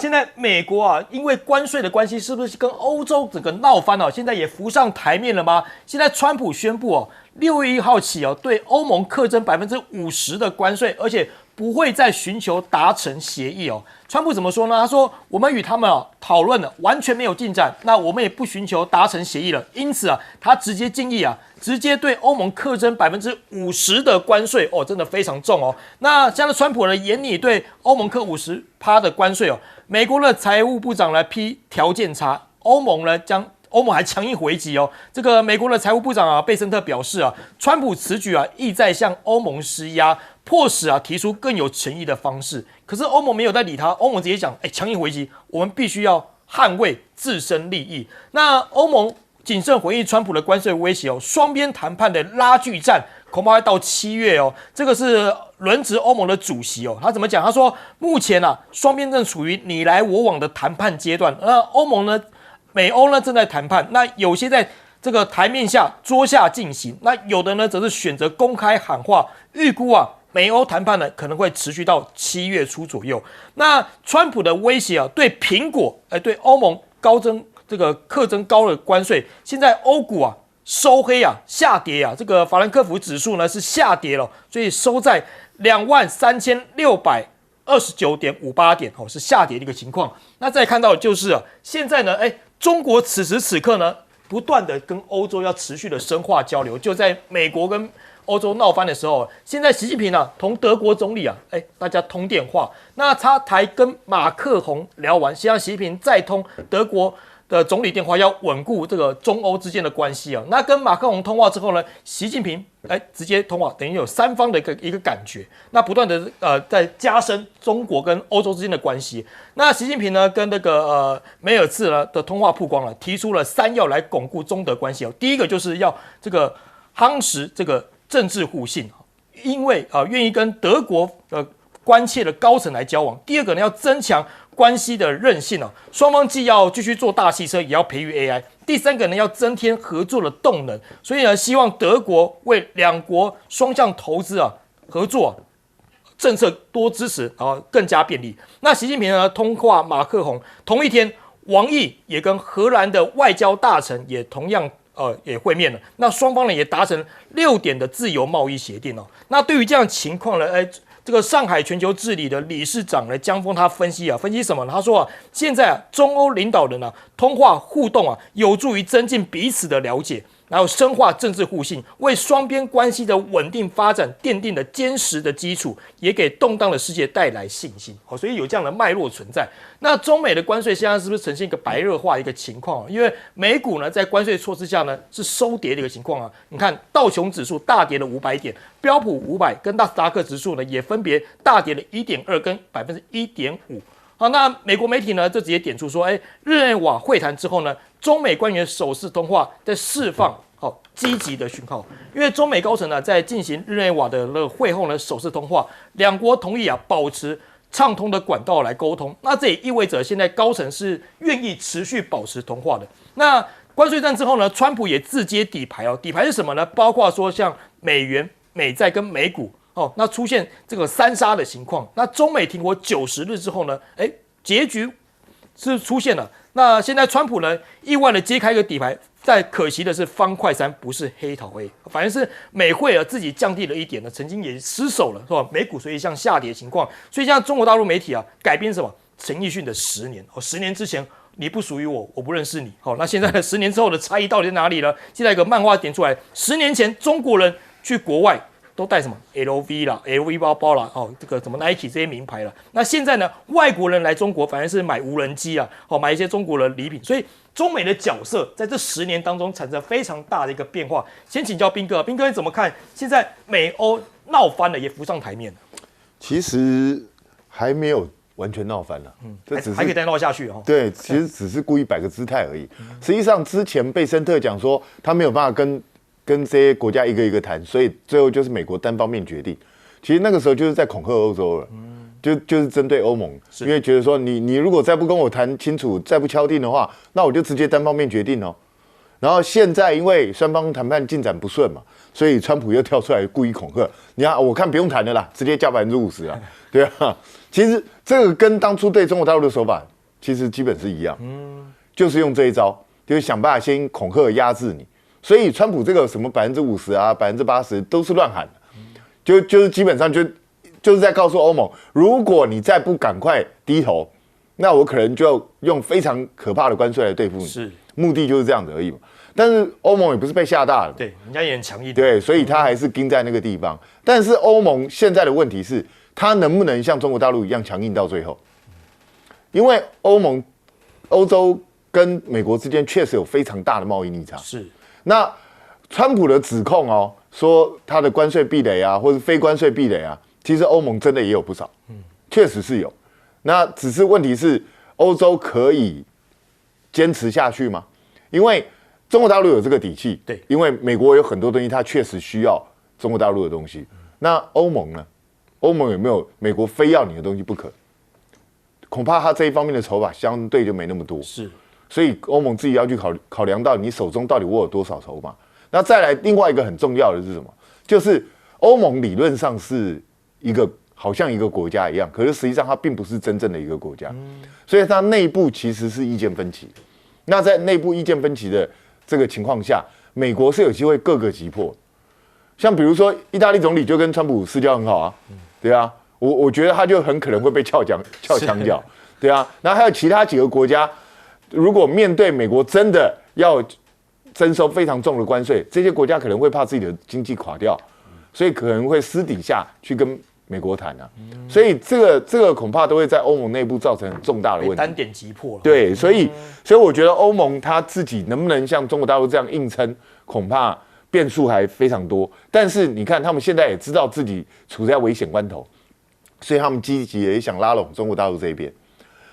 现在美国啊，因为关税的关系，是不是跟欧洲整个闹翻了？现在也浮上台面了吗？现在川普宣布哦，6月1号起哦，对欧盟课征50%的关税，而且不会再寻求达成协议哦。川普怎么说呢？他说：“我们与他们讨论了，完全没有进展，那我们也不寻求达成协议了。因此啊，他直接建议啊，直接对欧盟课征50%的关税哦，真的非常重哦。那现在川普呢，严拟对欧盟课50%的关税哦。美国的财务部长来批条件差，欧盟还强硬回击哦。这个美国的财务部长贝森特表示啊，川普此举意在向欧盟施压，迫使提出更有诚意的方式。可是欧盟没有在理他，欧盟直接讲，强硬回击，我们必须要捍卫自身利益。那欧盟谨慎回应川普的关税威胁哦，双边谈判的拉锯战恐怕会到7月哦。这个是轮值欧盟的主席哦，他怎么讲？他说，目前双边正处于你来我往的谈判阶段，美欧呢正在谈判，那有些在这个台面下桌下进行，那有的呢则是选择公开喊话，预估美欧谈判呢可能会持续到7月初左右。那川普的威胁对苹果对欧盟课征高的关税，现在欧股收黑下跌这个法兰克福指数呢是下跌了，所以收在23,629.58点是下跌的一个情况。那再看到的就是现在呢中国此时此刻呢不断的跟欧洲要持续的深化交流，就在美国跟欧洲闹翻的时候，现在习近平同德国总理大家通电话，那他才跟马克宏聊完，希望习近平再通德国的总理电话，要稳固这个中欧之间的关系那跟马克宏通话之后呢，习近平直接通话，等于有三方的一个感觉，那不断的在加深中国跟欧洲之间的关系。那习近平呢跟那个梅尔茨呢的通话曝光了，提出了3要来巩固中德关系第一个就是要这个夯实这个政治互信，因为愿意跟德国关切的高层来交往。第二个呢，要增强关系的韧性双方既要继续做大汽车，也要培育 AI。第三个呢，要增添合作的动能。所以呢，希望德国为两国双向投资合作政策多支持更加便利。那习近平呢通话马克宏，同一天，王毅也跟荷兰的外交大臣也同样也会面了。那双方呢也达成6点的自由贸易协定那对于这样的情况呢，这个上海全球治理的理事长呢江峰他分析什么呢？他说现在中欧领导人通话互动有助于增进彼此的了解，然后深化政治互信，为双边关系的稳定发展奠定了坚实的基础，也给动荡的世界带来信心所以有这样的脉络存在。那中美的关税现在是不是呈现一个白热化的一个情况因为美股呢在关税措施下呢是收跌的一个情况你看道琼指数大跌了500点，标普500跟纳斯达克指数呢也分别大跌了1.2%跟1.5%。好，那美国媒体呢就直接点出说，日内瓦会谈之后呢，中美官员首次通话在释放积极的讯号，因为中美高层呢在进行日内瓦的会后呢首次通话，两国同意保持畅通的管道来沟通。那这也意味着现在高层是愿意持续保持通话的。那关税战之后呢，川普也自揭底牌底牌是什么呢？包括说像美元、美债跟美股那出现这个3杀的情况。那中美停火90日之后呢，结局是出现了。那现在川普呢，意外的揭开一个底牌，但可惜的是方块3不是黑桃 A， 反而是美汇自己降低了一点呢，曾经也失守了，是吧？美股所以像下跌的情况，所以像中国大陆媒体改编什么陈奕迅的10年10年之前你不属于我，我不认识你。那现在10年之后的差异到底在哪里呢？现在有个漫画点出来，10年前中国人去国外都带什么 LV 啦、LV 包包啦，这个什么 Nike 这些名牌啦。那现在呢，外国人来中国反而是买无人机买一些中国的礼品。所以中美的角色在这10年当中产生非常大的一个变化。先请教彬哥，彬哥你怎么看？现在美欧闹翻了，也浮上台面了。其实还没有完全闹翻了，这只是还可以再闹下去对，其实只是故意摆个姿态而已。实际上之前贝森特讲说他没有办法跟这些国家一个一个谈，所以最后就是美国单方面决定。其实那个时候就是在恐吓欧洲了，就是针对欧盟，因为觉得说你如果再不跟我谈清楚，再不敲定的话，那我就直接单方面决定然后现在因为双方谈判进展不顺嘛，所以川普又跳出来故意恐吓。你看，我看不用谈的啦，直接加50%啊，对啊。其实这个跟当初对中国大陆的手法其实基本是一样，就是用这一招，就是想办法先恐吓压制你。所以川普这个什么50%啊、80%都是乱喊的，就是基本上就是在告诉欧盟，如果你再不赶快低头，那我可能就要用非常可怕的关税来对付你。是，目的就是这样子而已嘛。但是欧盟也不是被吓大了，对，人家也很强硬，对，所以他还是盯在那个地方。但是欧盟现在的问题是，他能不能像中国大陆一样强硬到最后？因为欧洲跟美国之间确实有非常大的贸易逆差。是。那川普的指控哦，说他的关税壁垒啊，或是非关税壁垒啊，其实欧盟真的也有不少，确实是有。那只是问题是，欧洲可以坚持下去吗？因为中国大陆有这个底气，对，因为美国有很多东西，它确实需要中国大陆的东西。那欧盟呢？欧盟有没有美国非要你的东西不可？恐怕他这一方面的筹码相对就没那么多。是。所以欧盟自己要去考量到你手中到底握有多少筹码。那再来另外一个很重要的是什么？就是欧盟理论上是好像一个国家一样，可是实际上它并不是真正的一个国家，所以它内部其实是意见分歧。那在内部意见分歧的这个情况下，美国是有机会各个击破。像比如说意大利总理就跟川普私交很好啊，对啊，我觉得他就很可能会被撬墙角，对啊。然后还有其他几个国家。如果面对美国真的要征收非常重的关税，这些国家可能会怕自己的经济垮掉，所以可能会私底下去跟美国谈啊。所以这个恐怕都会在欧盟内部造成很重大的问题，单点击破了。对，所以我觉得欧盟他自己能不能像中国大陆这样硬撑，恐怕变数还非常多。但是你看，他们现在也知道自己处在危险关头，所以他们积极也想拉拢中国大陆这一边。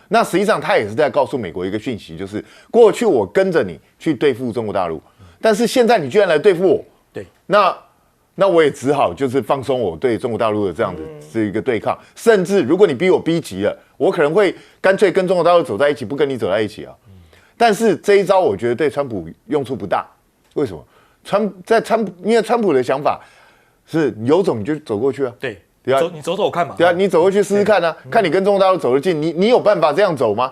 那实际上他也是在告诉美国一个讯息，就是过去我跟着你去对付中国大陆，但是现在你居然来对付我，对，那我也只好就是放松我对中国大陆的这样的这一个对抗，甚至如果你逼我逼急了，我可能会干脆跟中国大陆走在一起，不跟你走在一起啊。但是这一招我觉得对川普用处不大，为什么？因为川普的想法是有种你就走过去啊，对。对啊，你走走看嘛。对啊，你走过去试试看啊，看你跟中国大陆走得近，你有办法这样走吗？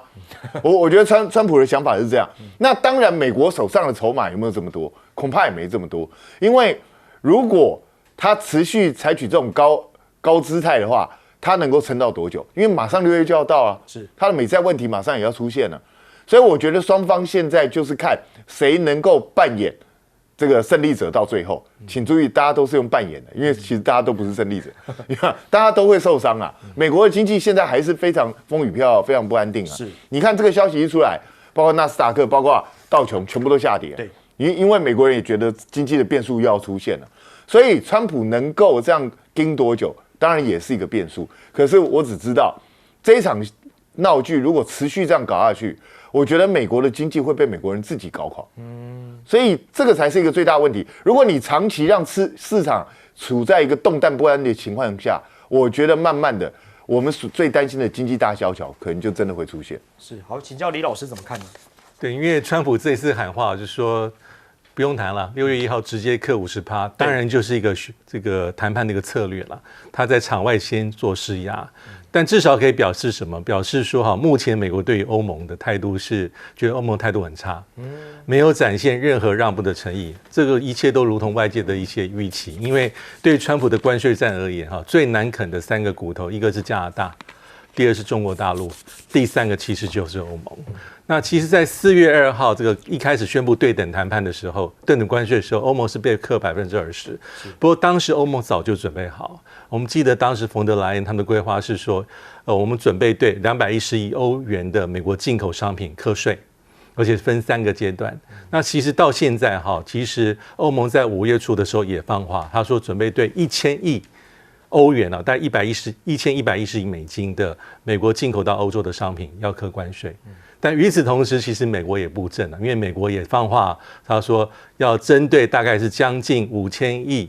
我觉得川普的想法是这样。那当然，美国手上的筹码有没有这么多？恐怕也没这么多。因为如果他持续采取这种高姿态的话，他能够撑到多久？因为马上6月就要到啊，是他的美债问题马上也要出现了。所以我觉得双方现在就是看谁能够扮演这个胜利者到最后，请注意，大家都是用扮演的，因为其实大家都不是胜利者，大家都会受伤啊。美国的经济现在还是非常风雨飘摇，非常不安定啊。是，你看这个消息一出来，包括纳斯达克，包括道琼，全部都下跌。对，因为美国人也觉得经济的变数又要出现了，所以川普能够这样盯多久，当然也是一个变数。可是我只知道这一场闹剧如果持续这样搞下去，我觉得美国的经济会被美国人自己搞垮，所以这个才是一个最大问题。如果你长期让市场处在一个动荡不安的情况下，我觉得慢慢的，我们最担心的经济大萧条可能就真的会出现。是，好，请教李老师怎么看呢？对，因为川普这一次喊话就是说不用谈了，6月1号直接克50%，当然就是一个这个谈判的一个策略了。他在场外先做施压。但至少可以表示什么？表示说目前美国对于欧盟的态度是觉得欧盟态度很差，没有展现任何让步的诚意。这个一切都如同外界的一些预期，因为对川普的关税战而言，最难啃的3个骨头，一个是加拿大，第二是中国大陆，第3个其实就是欧盟。那其实，在4月2号这个一开始宣布对等谈判的时候，对等关税的时候，欧盟是被克20%。不过当时欧盟早就准备好。我们记得当时冯德莱恩他们的规划是说，我们准备对210亿欧元的美国进口商品课税，而且分3个阶段。那其实到现在其实欧盟在5月初的时候也放话，他说准备对1000亿欧元大概1110亿美金的美国进口到欧洲的商品要课关税。但与此同时，其实美国也布阵了，因为美国也放话，他说要针对大概是将近5000亿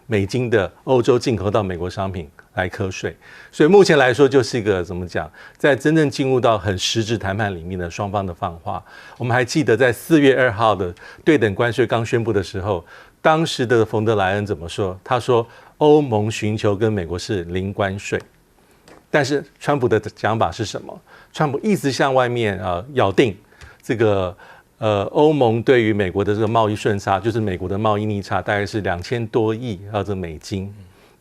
美金的欧洲进口到美国商品来课税。所以目前来说，就是一个怎么讲，在真正进入到很实质谈判里面的双方的放话。我们还记得在4月2号的对等关税刚宣布的时候，当时的冯德莱恩怎么说？他说欧盟寻求跟美国是零关税。但是川普的讲法是什么？川普一直向外面咬定这个欧盟对于美国的这个贸易顺差，就是美国的贸易逆差大概是2000多亿这美金。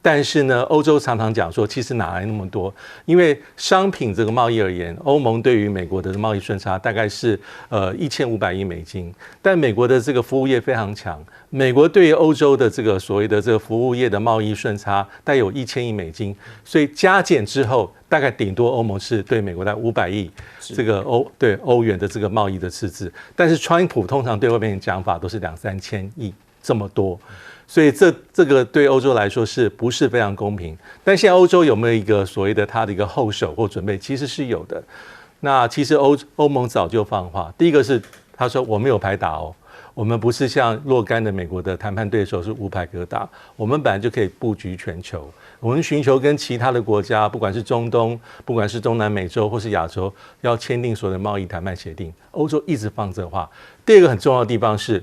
但是呢，欧洲常常讲说，其实哪来那么多？因为商品这个贸易而言，欧盟对于美国的贸易顺差大概是1500亿美金，但美国的这个服务业非常强，美国对于欧洲的这个所谓的这个服务业的贸易顺差大概有1000亿美金，所以加减之后，大概顶多欧盟是对美国大概500亿这个欧元的这个贸易的赤字，但是川普通常对外面讲法都是2-3千亿这么多。所以这个对欧洲来说是不是非常公平？但现在欧洲有没有一个所谓的它的一个后手或准备？其实是有的。那其实欧盟早就放话，第一个是他说我没有牌打哦，我们不是像若干的美国的谈判对手是无牌可打，我们本来就可以布局全球，我们寻求跟其他的国家，不管是中东，不管是中南美洲或是亚洲，要签订所有的贸易谈判协定。欧洲一直放这话。第二个很重要的地方是，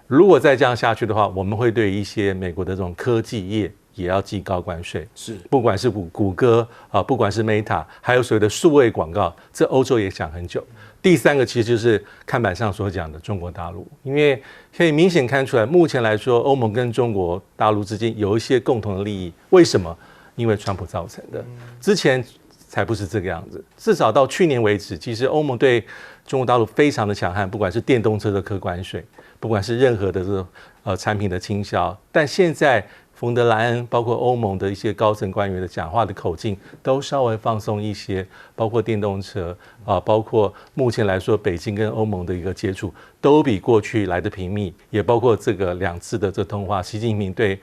如果再这样下去的话，我们会对一些美国的这种科技业也要计高关税，是不管是谷歌不管是 Meta， 还有所谓的数位广告，这欧洲也想很久。第三个其实就是看板上所讲的中国大陆，因为可以明显看出来，目前来说，欧盟跟中国大陆之间有一些共同的利益。为什么？因为川普造成的，之前才不是这个样子。至少到去年为止，其实欧盟对中国大陆非常的强悍，不管是电动车的科关税，不管是任何的这个产品的倾销，但现在冯德莱恩包括欧盟的一些高层官员的讲话的口径都稍微放松一些，包括电动车包括目前来说北京跟欧盟的一个接触都比过去来的频密，也包括这个2次的这通话，习近平对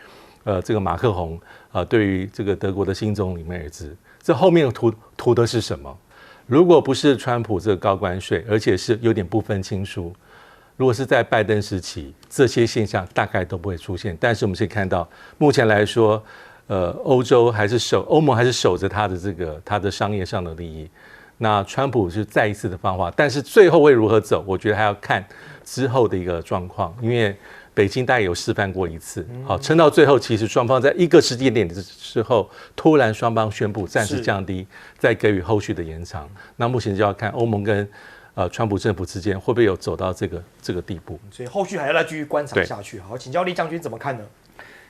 这个马克宏对于这个德国的新总理梅尔兹，这后面图的是什么？如果不是川普这个高关税，而且是有点不分亲疏，如果是在拜登时期，这些现象大概都不会出现。但是我们可以看到，目前来说，欧盟还是守着它的商业上的利益。那川普是再一次的放话，但是最后会如何走，我觉得还要看之后的一个状况，因为北京大概有示范过一次，好，撑到最后，其实双方在一个时间点的时候，突然双方宣布暂时降低，再给予后续的延长。那目前就要看欧盟跟川普政府之间会不会有走到这个地步，所以后续还要再继续观察下去。好，请教李将军怎么看呢？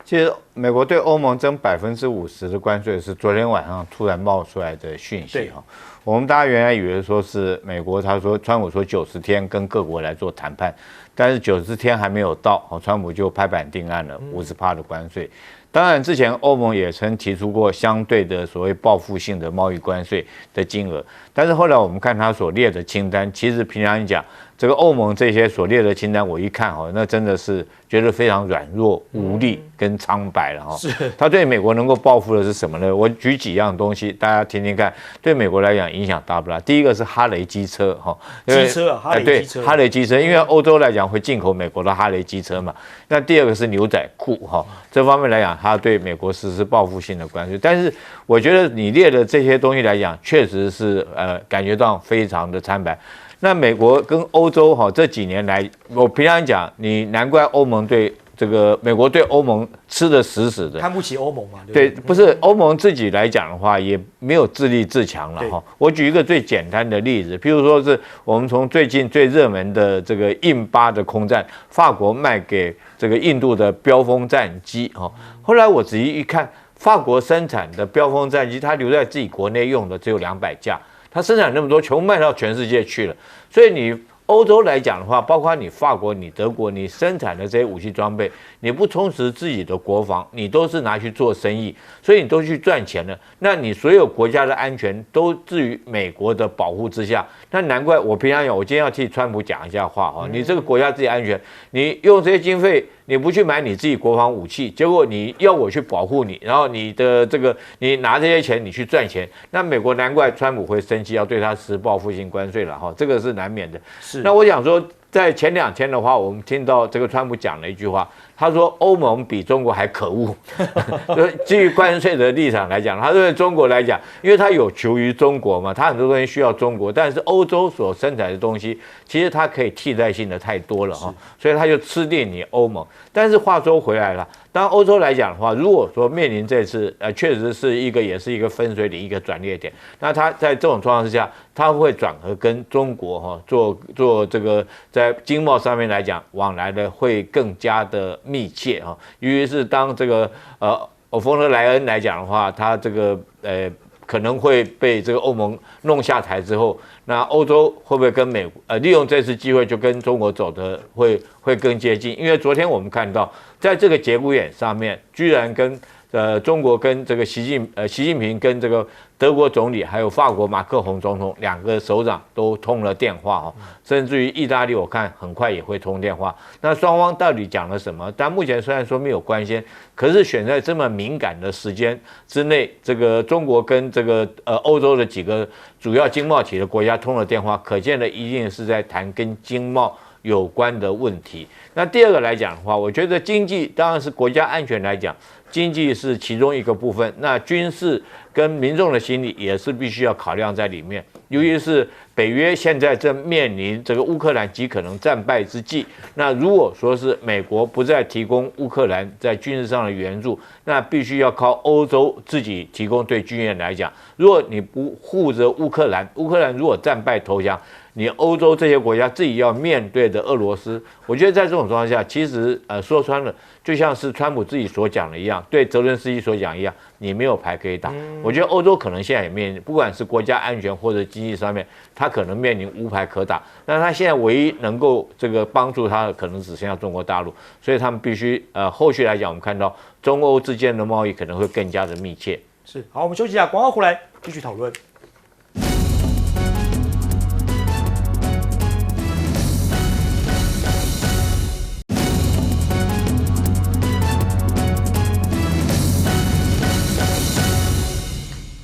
其实美国对欧盟征50%的关税是昨天晚上突然冒出来的讯息哈。我们大家原来以为说是美国，他说川普说90天跟各国来做谈判，但是90天还没有到，川普就拍板定案了50%的关税。当然，之前欧盟也曾提出过相对的所谓报复性的贸易关税的金额，但是后来我们看他所列的清单，其实平常讲，这个欧盟这些所列的清单，我一看那真的是觉得非常软弱、无力跟苍白了哈。他对美国能够报复的是什么呢？我举几样东西，大家听听看，对美国来讲影响大不大？第一个是哈雷机车哈，机车啊，哈雷机车，对，哈雷机车，因为欧洲来讲会进口美国的哈雷机车嘛。那第二个是牛仔裤哈，这方面来讲，它对美国实施报复性的关税。但是我觉得你列的这些东西来讲，确实是感觉到非常的苍白。那美国跟欧洲这几年来，我平常讲，你难怪欧盟对这个美国对欧盟吃得死死的，看不起欧盟嘛？对，不是欧盟自己来讲的话，也没有自立自强了哈。我举一个最简单的例子，譬如说是我们从最近最热门的这个印巴的空战，法国卖给这个印度的标风战机哈。后来我仔细一看，法国生产的标风战机，它留在自己国内用的只有200架。它生产那么多，全部卖到全世界去了。所以你欧洲来讲的话，包括你法国、你德国，你生产的这些武器装备，你不充实自己的国防，你都是拿去做生意，所以你都去赚钱了。那你所有国家的安全都置于美国的保护之下。那难怪我平常讲，我今天要替川普讲一下话哈。你这个国家自己安全，你用这些经费，你不去买你自己国防武器，结果你要我去保护你，然后你的这个你拿这些钱你去赚钱，那美国难怪川普会生气，要对他实施报复性关税了哈，这个是难免的。那我想说，在前2天的话，我们听到这个川普讲了一句话，他说欧盟比中国还可恶。基于关税的立场来讲，他认为中国来讲，因为他有求于中国嘛，他很多东西需要中国，但是欧洲所生产的东西，其实它可以替代性的太多了哈，所以他就吃定你欧盟。但是话说回来了，当然，欧洲来讲的话，如果说面临这次确实是也是一个分水岭，一个转捩点，那它在这种状况之下，它会转而跟中国做这个在经贸上面来讲往来的会更加的密切尤其是当这个冯德莱恩来讲的话，他这个可能会被这个欧盟弄下台之后，那欧洲会不会跟美国利用这次机会就跟中国走的会更接近？因为昨天我们看到，在这个节骨眼上面，居然跟中国跟这个习近平跟这个德国总理还有法国马克宏总统两个首长都通了电话甚至于意大利我看很快也会通电话。那双方到底讲了什么？但目前虽然说没有官宣，可是选在这么敏感的时间之内，这个中国跟这个欧洲的几个主要经贸体的国家通了电话，可见的一定是在谈跟经贸有关的问题。那第二个来讲的话，我觉得经济当然是国家安全来讲，经济是其中一个部分，那军事跟民众的心理也是必须要考量在里面。尤其是北约现在正面临这个乌克兰极可能战败之际，那如果说是美国不再提供乌克兰在军事上的援助，那必须要靠欧洲自己提供对军援来讲。如果你不护着乌克兰，乌克兰如果战败投降，你欧洲这些国家自己要面对的俄罗斯，我觉得在这种状况下，其实说穿了，就像是川普自己所讲的一样，对泽伦斯基所讲一样，你没有牌可以打。我觉得欧洲可能现在也面临，不管是国家安全或者经济上面，他可能面临无牌可打。那他现在唯一能够这个帮助他的，可能只剩下中国大陆，所以他们必须后续来讲，我们看到中欧之间的贸易可能会更加的密切。是，好，我们休息一下，广告回来继续讨论。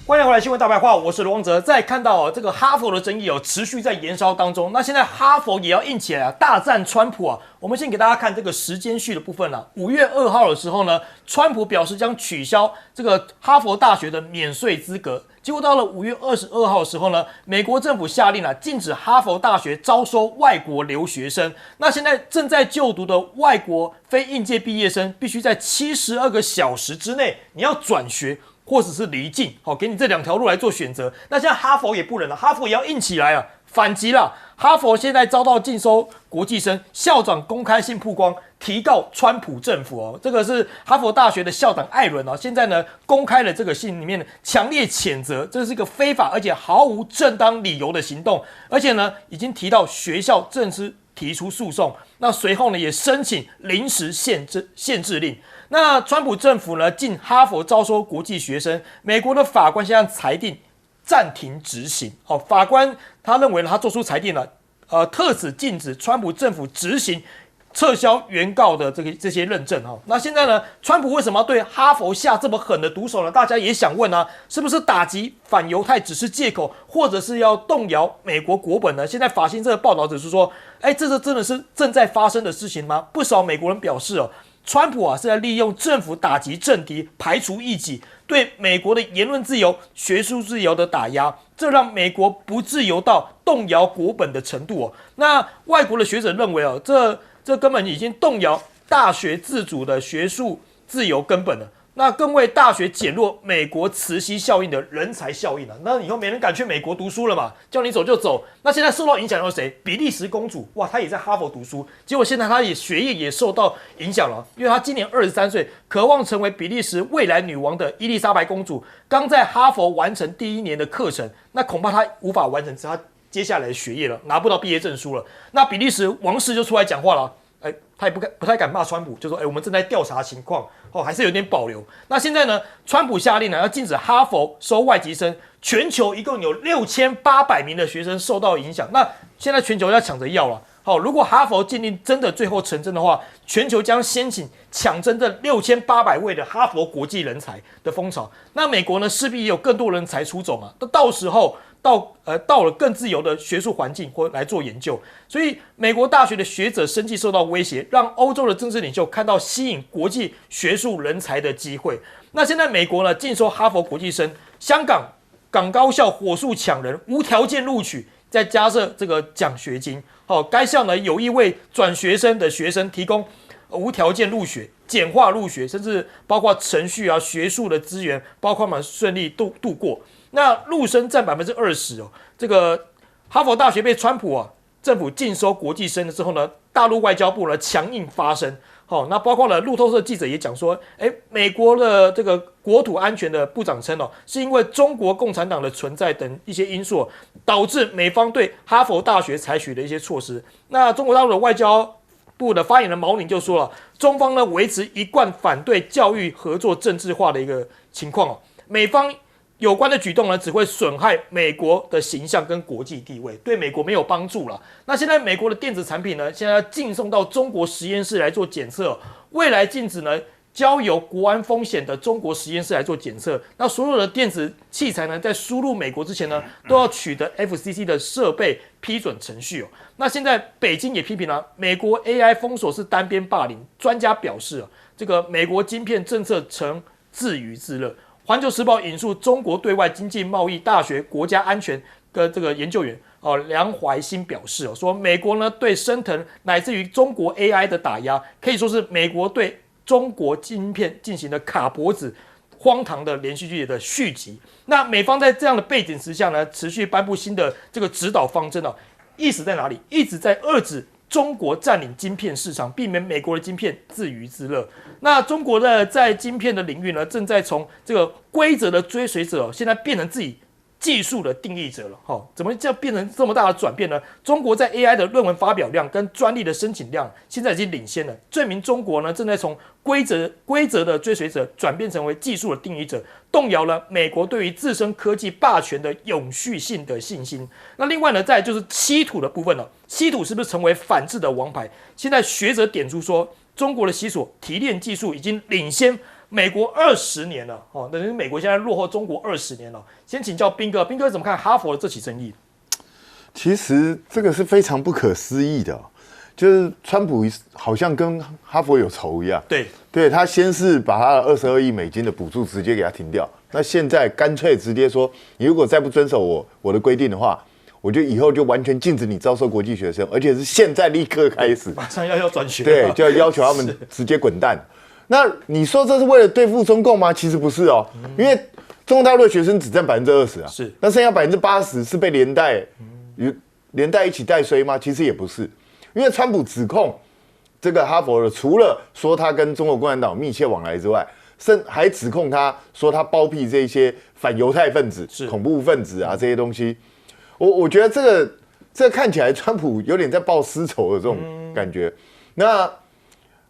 欢迎回来，新闻大白话，我是罗王哲。再看到这个哈佛的争议持续在延烧当中。那现在哈佛也要硬起来大战川普我们先给大家看这个时间序的部分5月2号的时候呢，川普表示将取消这个哈佛大学的免税资格。结果到了5月22号的时候呢，美国政府下令禁止哈佛大学招收外国留学生。那现在正在就读的外国非应届毕业生，必须在72个小时之内，你要转学或者是离境，给你这2条路来做选择。那现在哈佛也不忍了，哈佛也要硬起来反击了。哈佛现在遭到禁收国际生，校长公开信曝光，提告川普政府这个是哈佛大学的校长艾伦现在呢公开了这个信里面强烈谴责，这是一个非法而且毫无正当理由的行动，而且呢已经提到学校正式提出诉讼。那随后呢也申请临时限制令。那川普政府呢禁哈佛招收国际学生，美国的法官现在裁定暂停执行。法官他认为他做出裁定了，特此禁止川普政府执行撤销原告的这些认证那现在呢，川普为什么要对哈佛下这么狠的毒手呢？大家也想问是不是打击反犹太只是借口，或者是要动摇美国国本呢？现在法新社的报道指出说，这真的是正在发生的事情吗？不少美国人表示川普是在利用政府打击政敌，排除异己，对美国的言论自由、学术自由的打压，这让美国不自由到动摇国本的程度那外国的学者认为这根本已经动摇大学自主的学术自由根本了。那更为大学减弱美国磁吸效应的人才效应那以后没人敢去美国读书了嘛，叫你走就走。那现在受到影响的是谁？比利时公主，哇，她也在哈佛读书，结果现在她也学业也受到影响了，因为她今年23岁，渴望成为比利时未来女王的伊丽莎白公主，刚在哈佛完成第1年的课程，那恐怕她无法完成她接下来的学业了，拿不到毕业证书了。那比利时王室就出来讲话了。他也不太敢骂川普，就说我们正在调查情况还是有点保留。那现在呢，川普下令要禁止哈佛收外籍生，全球一共有6800名的学生受到影响。那现在全球要抢着要了。如果哈佛禁令真的最后成真的话，全球将掀起抢征这6800位的哈佛国际人才的风潮。那美国呢，势必也有更多人才出走嘛。到时候到了更自由的学术环境或来做研究，所以美国大学的学者生计受到威胁，让欧洲的政治领袖看到吸引国际学术人才的机会。那现在美国呢禁收哈佛国际生，香港高校火速抢人，无条件录取，再加设这个奖学金。该校呢有意为转学生的学生提供无条件入学，简化入学，甚至包括程序啊、学术的资源，包括们顺利度过。那陆生占20%哦。这个哈佛大学被川普政府禁收国际生了之后呢，大陆外交部呢强硬发声。那包括了路透社记者也讲说，美国的这个国土安全的部长称是因为中国共产党的存在等一些因素，导致美方对哈佛大学采取的一些措施。那中国大陆的外交部的发言人毛宁就说了，中方呢维持一贯反对教育合作政治化的一个情况美方有关的举动呢，只会损害美国的形象跟国际地位，对美国没有帮助了。那现在美国的电子产品呢，现在要进送到中国实验室来做检测，未来禁止呢交由国安风险的中国实验室来做检测。那所有的电子器材呢，在输入美国之前呢，都要取得 FCC 的设备批准程序那现在北京也批评了美国 AI 封锁是单边霸凌，专家表示这个美国晶片政策呈自娱自乐。环球时报引述中国对外经济贸易大学国家安全的这个研究员梁怀新表示说美国呢对升腾乃至于中国 AI 的打压，可以说是美国对中国晶片进行的卡脖子荒唐的连续剧的续集。那美方在这样的背景之下呢，持续颁布新的这个指导方针意思在哪里？一直在遏制中国占领晶片市场，避免美国的晶片自娱自乐。那中国的在晶片的领域呢，正在从这个规则的追随者，现在变成自己技术的定义者了。怎么就变成这么大的转变呢？中国在 AI 的论文发表量跟专利的申请量，现在已经领先了，证明中国呢正在从规则的追随者转变成为技术的定义者，动摇了美国对于自身科技霸权的永续性的信心。那另外呢，再来就是稀土的部分稀土是不是成为反制的王牌？现在学者点出说，中国的稀土提炼技术已经领先美国20年了等于美国现在落后中国20年了。先请教彬哥，彬哥怎么看哈佛的这起争议？其实这个是非常不可思议的就是川普好像跟哈佛有仇一样。对，他先是把他的22亿美金的补助直接给他停掉，那现在干脆直接说，你如果再不遵守我的规定的话，我就以后就完全禁止你招收国际学生，而且是现在立刻开始，马上要转学，对，就要求他们直接滚蛋。那你说这是为了对付中共吗？其实不是因为中国大陆的学生只占20%是，那剩下80%是被连带一起带衰吗？其实也不是，因为川普指控这个哈佛的，除了说他跟中国共产党密切往来之外，还指控他说他包庇这些反犹太分子、恐怖分子这些东西。我觉得这个看起来川普有点在报私仇的这种感觉。那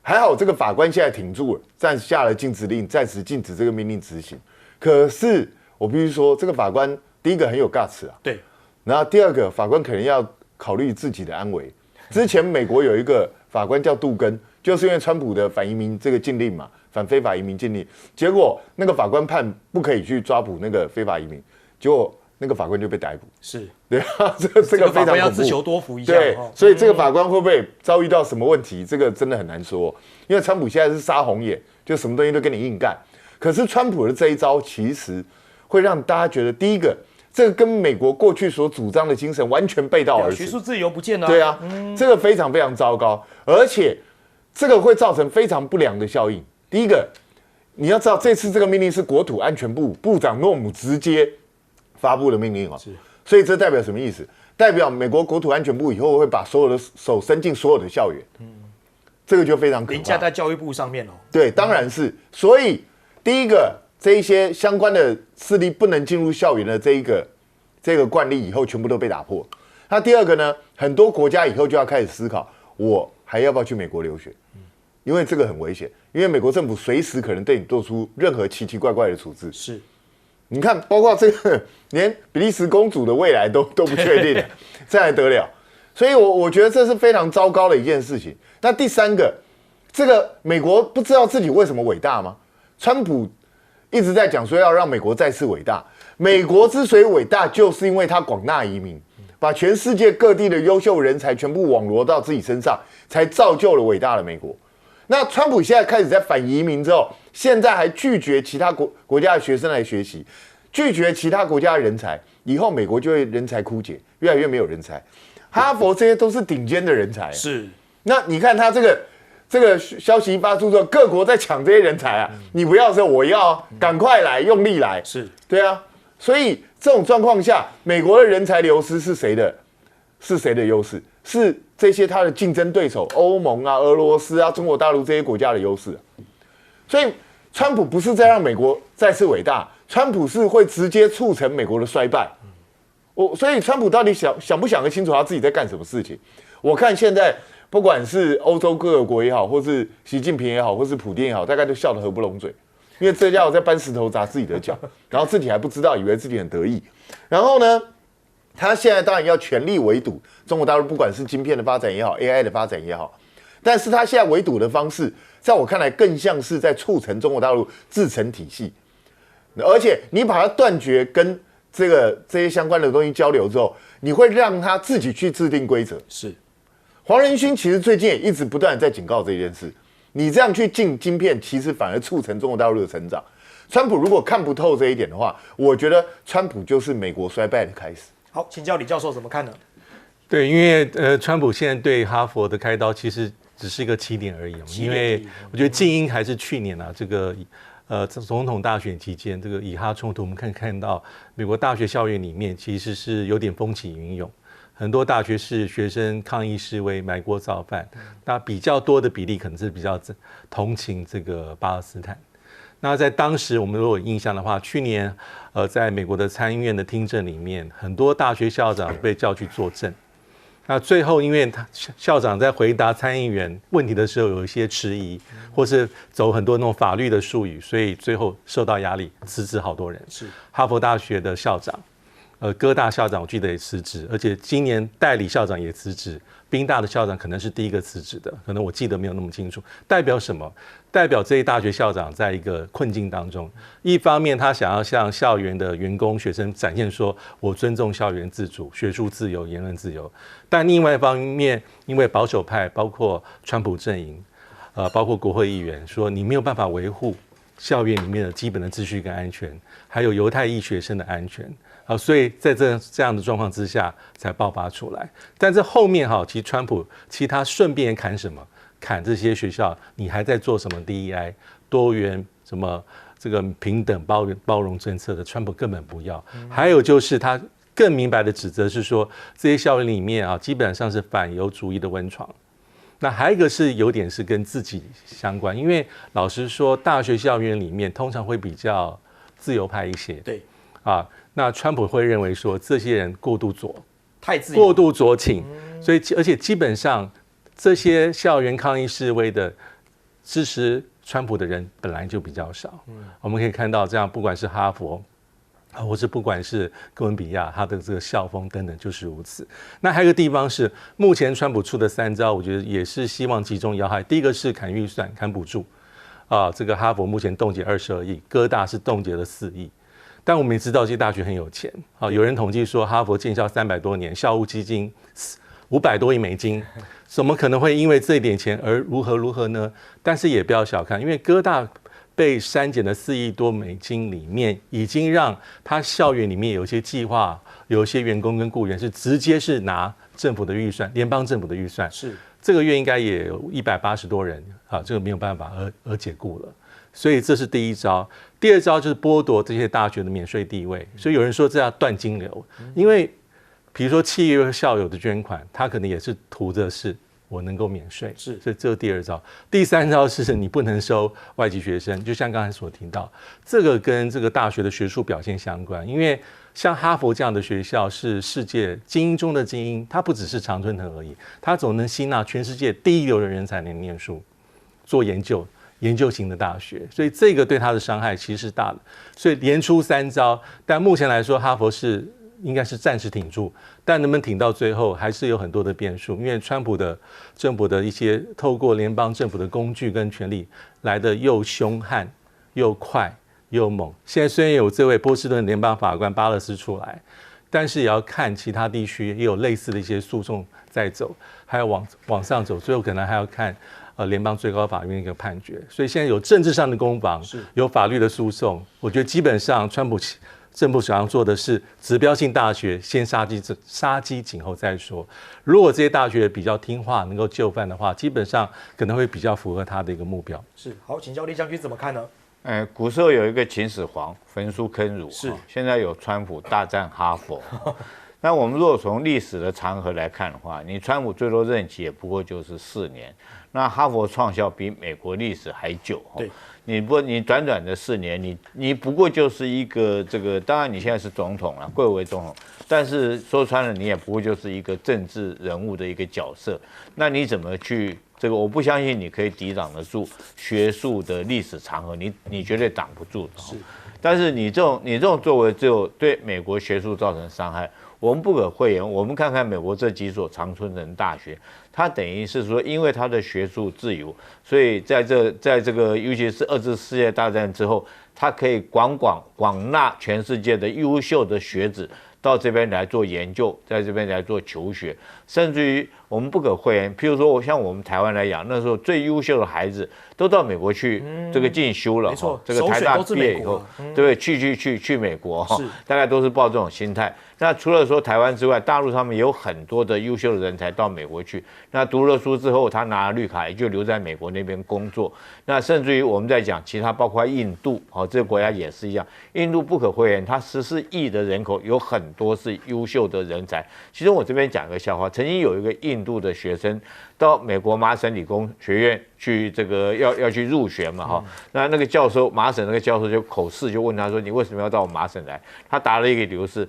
还好，这个法官现在挺住了，暂时下了禁止令，暂时禁止这个命令执行。可是我必须说，这个法官第一个很有 guts 对，然后第二个法官可能要考虑自己的安危。之前美国有一个法官叫杜根，就是因为川普的反移民这个禁令嘛，反非法移民禁令，结果那个法官判不可以去抓捕那个非法移民，结果那个法官就被逮捕。是，对啊，这个非常恐怖，要自求多福一下。对，所以这个法官会不会遭遇到什么问题？这个真的很难说，因为川普现在是杀红眼，就什么东西都跟你硬干。可是川普的这一招其实会让大家觉得，第一个，这个跟美国过去所主张的精神完全背道而驰，学术自由不见了。对啊，这个非常非常糟糕，而且这个会造成非常不良的效应。第一个，你要知道这次这个命令是国土安全部部长诺姆直接发布的命令所以这代表什么意思？代表美国国土安全部以后会把所有的手伸进所有的校园，这个就非常可怕。凌驾在教育部上面对，当然是。所以第一个，这一些相关的势力不能进入校园的这个惯例以后全部都被打破。那第二个呢，很多国家以后就要开始思考，我还要不要去美国留学？因为这个很危险，因为美国政府随时可能对你做出任何奇奇怪怪的处置。是，你看，包括这个连比利时公主的未来都不确定了，这还得了？所以我觉得这是非常糟糕的一件事情。那第三个，这个美国不知道自己为什么伟大吗？川普一直在讲说要让美国再次伟大。美国之所以伟大，就是因为它广纳移民，把全世界各地的优秀人才全部网罗到自己身上，才造就了伟大的美国。那川普现在开始在反移民之后，现在还拒绝其他国家的学生来学习，拒绝其他国家的人才，以后美国就会人才枯竭，越来越没有人才。哈佛这些都是顶尖的人才。是。那你看他这这个消息一发出之后，各国在抢这些人才啊，你不要的时候我要，赶快来，用力来，是对啊。所以这种状况下，美国的人才流失是谁的？是谁的优势？是这些他的竞争对手，欧盟啊、俄罗斯啊、中国大陆这些国家的优势。所以，川普不是在让美国再次伟大，川普是会直接促成美国的衰败。所以川普到底想不想得清楚他自己在干什么事情？我看现在不管是欧洲各个国也好，或是习近平也好，或是普丁也好，大概都笑得合不拢嘴，因为这家伙在搬石头砸自己的脚，然后自己还不知道，以为自己很得意。然后呢，他现在当然要全力围堵中国大陆，不管是晶片的发展也好 ，AI 的发展也好，但是他现在围堵的方式，在我看来更像是在促成中国大陆制程体系，而且你把它断绝跟这些相关的东西交流之后，你会让他自己去制定规则。是，黄仁勋其实最近也一直不断的在警告这件事，你这样去进晶片，其实反而促成中国大陆的成长。川普如果看不透这一点的话，我觉得川普就是美国衰败的开始。好，请教李教授怎么看呢？对，因为川普现在对哈佛的开刀其实只是一个起点而已，因为我觉得静音还是去年啊这个总统大选期间这个以哈冲突，我们可以看到美国大学校园里面其实是有点风起云涌，很多大学是学生抗议示威买锅造饭，那比较多的比例可能是比较同情这个巴勒斯坦。那在当时我们如果有印象的话，去年在美国的参议院的听证里面，很多大学校长被叫去作证。那最后因为校长在回答参议员问题的时候有一些迟疑，或是走很多那种法律的术语，所以最后受到压力辞职好多人。是哈佛大学的校长，哥大校长我记得也辞职，而且今年代理校长也辞职。宾大的校长可能是第一个辞职的，可能我记得没有那么清楚。代表什么？代表这些大学校长在一个困境当中，一方面他想要向校园的员工学生展现说我尊重校园自主、学术自由、言论自由，但另外一方面，因为保守派包括川普阵营，包括国会议员说你没有办法维护校园里面的基本的秩序跟安全，还有犹太裔学生的安全。所以在这样的状况之下才爆发出来。但是后面其实川普他顺便砍什么？砍这些学校，你还在做什么 DEI 多元什么这个平等包容政策的，川普根本不要。还有就是他更明白的指责是说，这些校园里面基本上是反犹主义的温床。那还有一个是有点是跟自己相关，因为老实说，大学校园里面通常会比较自由派一些。对那川普会认为说这些人过度太自由，过度左倾，所以而且基本上这些校园抗议示威的支持川普的人本来就比较少。我们可以看到这样，不管是哈佛，或是不管是哥伦比亚，他的这个校风等等就是如此。那还有一个地方是，目前川普出的3招，我觉得也是希望集中要害。第一个是砍预算、砍补助，这个哈佛目前冻结22亿，哥大是冻结了4亿。但我们也知道这些大学很有钱，有人统计说哈佛建校300多年，校务基金500多亿美金，怎么可能会因为这一点钱而如何呢？但是也不要小看，因为哥大被删减的4亿多美金里面，已经让他校园里面有一些计划，有一些员工跟雇员是直接是拿政府的预算，联邦政府的预算，是这个月应该也有180多人这个没有办法而解雇了。所以这是第一招。第二招就是剥夺这些大学的免税地位。所以有人说这要断金流，因为比如说企业校友的捐款，他可能也是图的是我能够免税，所以这是第二招。第三招是你不能收外籍学生，就像刚才所提到，这个跟这个大学的学术表现相关。因为像哈佛这样的学校是世界精英中的精英，它不只是常春藤而已，它总能吸纳全世界第一流的人才来念书、做研究型的大学，所以这个对他的伤害其实是大的。所以连出3招，但目前来说，哈佛应该是暂时挺住，但能不能挺到最后，还是有很多的变数。因为川普的政府的一些透过联邦政府的工具跟权力来的又凶悍、又快、又猛。现在虽然有这位波士顿联邦法官巴勒斯出来，但是也要看其他地区也有类似的一些诉讼在走，还要往上走，最后可能还要看联邦最高法院一个判决。所以现在有政治上的攻防，有法律的诉讼。我觉得基本上川普正部想要做的是指标性大学先杀鸡儆猴再说。如果这些大学比较听话，能够就范的话，基本上可能会比较符合他的一个目标。是，好，请教李将军怎么看呢？古时候有一个秦始皇焚书坑儒，是，现在有川普大战哈佛。那我们如果从历史的长河来看的话，你川普最多任期也不过就是4年，那哈佛创校比美国历史还久。对，你短短的4年，你不过就是一个这个，当然你现在是总统了，贵为总统，但是说穿了，你也不过就是一个政治人物的一个角色。那你怎么去这个？我不相信你可以抵挡得住学术的历史长河，你绝对挡不住的。是，但是你这种作为，只有对美国学术造成伤害。我们不可讳言，我们看看美国这几所常春藤大学，它等于是说，因为它的学术自由，所以在这个，尤其是2次世界大战之后，它可以广纳全世界的优秀的学子到这边来做研究，在这边来做求学，甚至于我们不可讳言，譬如说像我们台湾来讲，那时候最优秀的孩子都到美国去这个进修了，没错，这个台大毕业以后，对不对？去美国哈，大概都是抱这种心态。那除了说台湾之外，大陆上面有很多的优秀的人才到美国去。那读了书之后，他拿了绿卡，也就留在美国那边工作。那甚至于我们在讲其他，包括印度，这个国家也是一样。印度不可讳言，它14亿的人口，有很多是优秀的人才。其中我这边讲一个笑话，曾经有一个印度的学生到美国麻省理工学院去，这个要去入学嘛，哈。那个教授，麻省那个教授就口试就问他说：“你为什么要到我麻省来？”他答了一个理由是，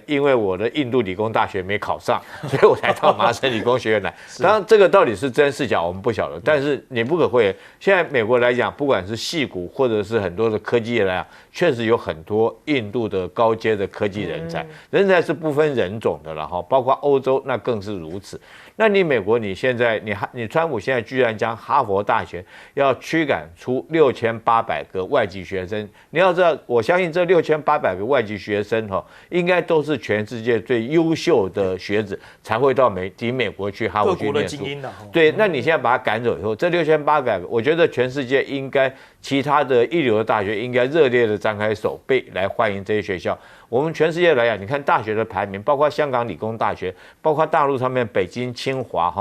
因为我的印度理工大学没考上，所以我才到麻省理工学院来。当然，这个到底是真是假，我们不晓得。但是你不可讳言，现在美国来讲，不管是矽谷或者是很多的科技业来讲，确实有很多印度的高阶的科技人才，人才是不分人种的了哈，包括欧洲那更是如此。那你美国，你现在你川普现在居然将哈佛大学要驱赶出6800个外籍学生，你要知道，我相信这6800个外籍学生应该都是全世界最优秀的学子才会到美国去哈佛去念书。对，那你现在把他赶走以后，这6800个，我觉得全世界应该其他的一流的大学应该热烈的张开手背来欢迎这些学校。我们全世界来讲，你看大学的排名，包括香港理工大学，包括大陆上面北京清华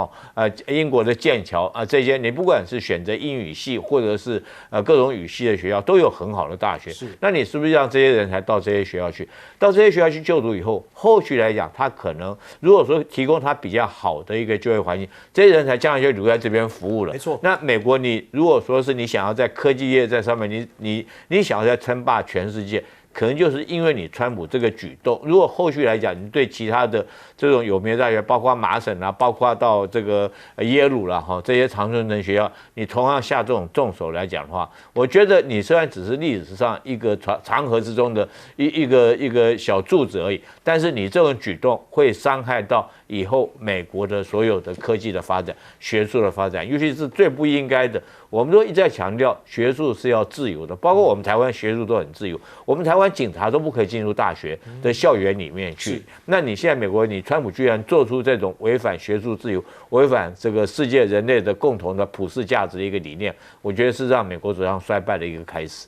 英国的剑桥这些，你不管是选择英语系或者是各种语系的学校，都有很好的大学。那你是不是让这些人才到这些学校去？到这些学校去就读以后，后续来讲，他可能如果说提供他比较好的一个就业环境，这些人才将来就留在这边服务了。没错。那美国，你如果说是你想要在科技业在上面，你想要在称霸全世界。可能就是因为你川普这个举动，如果后续来讲，你对其他的这种有名的大学，包括麻省啊，包括到这个耶鲁啦，这些常春藤学校，你同样下这种重手来讲的话，我觉得你虽然只是历史上一个长河之中的一个小柱子而已，但是你这种举动会伤害到以后美国的所有的科技的发展、学术的发展，尤其是最不应该的。我们都一直在强调，学术是要自由的，包括我们台湾学术都很自由，我们台湾警察都不可以进入大学的校园里面去。那你现在美国，你川普居然做出这种违反学术自由、违反这个世界人类的共同的普世价值的一个理念，我觉得是让美国走向衰败的一个开始。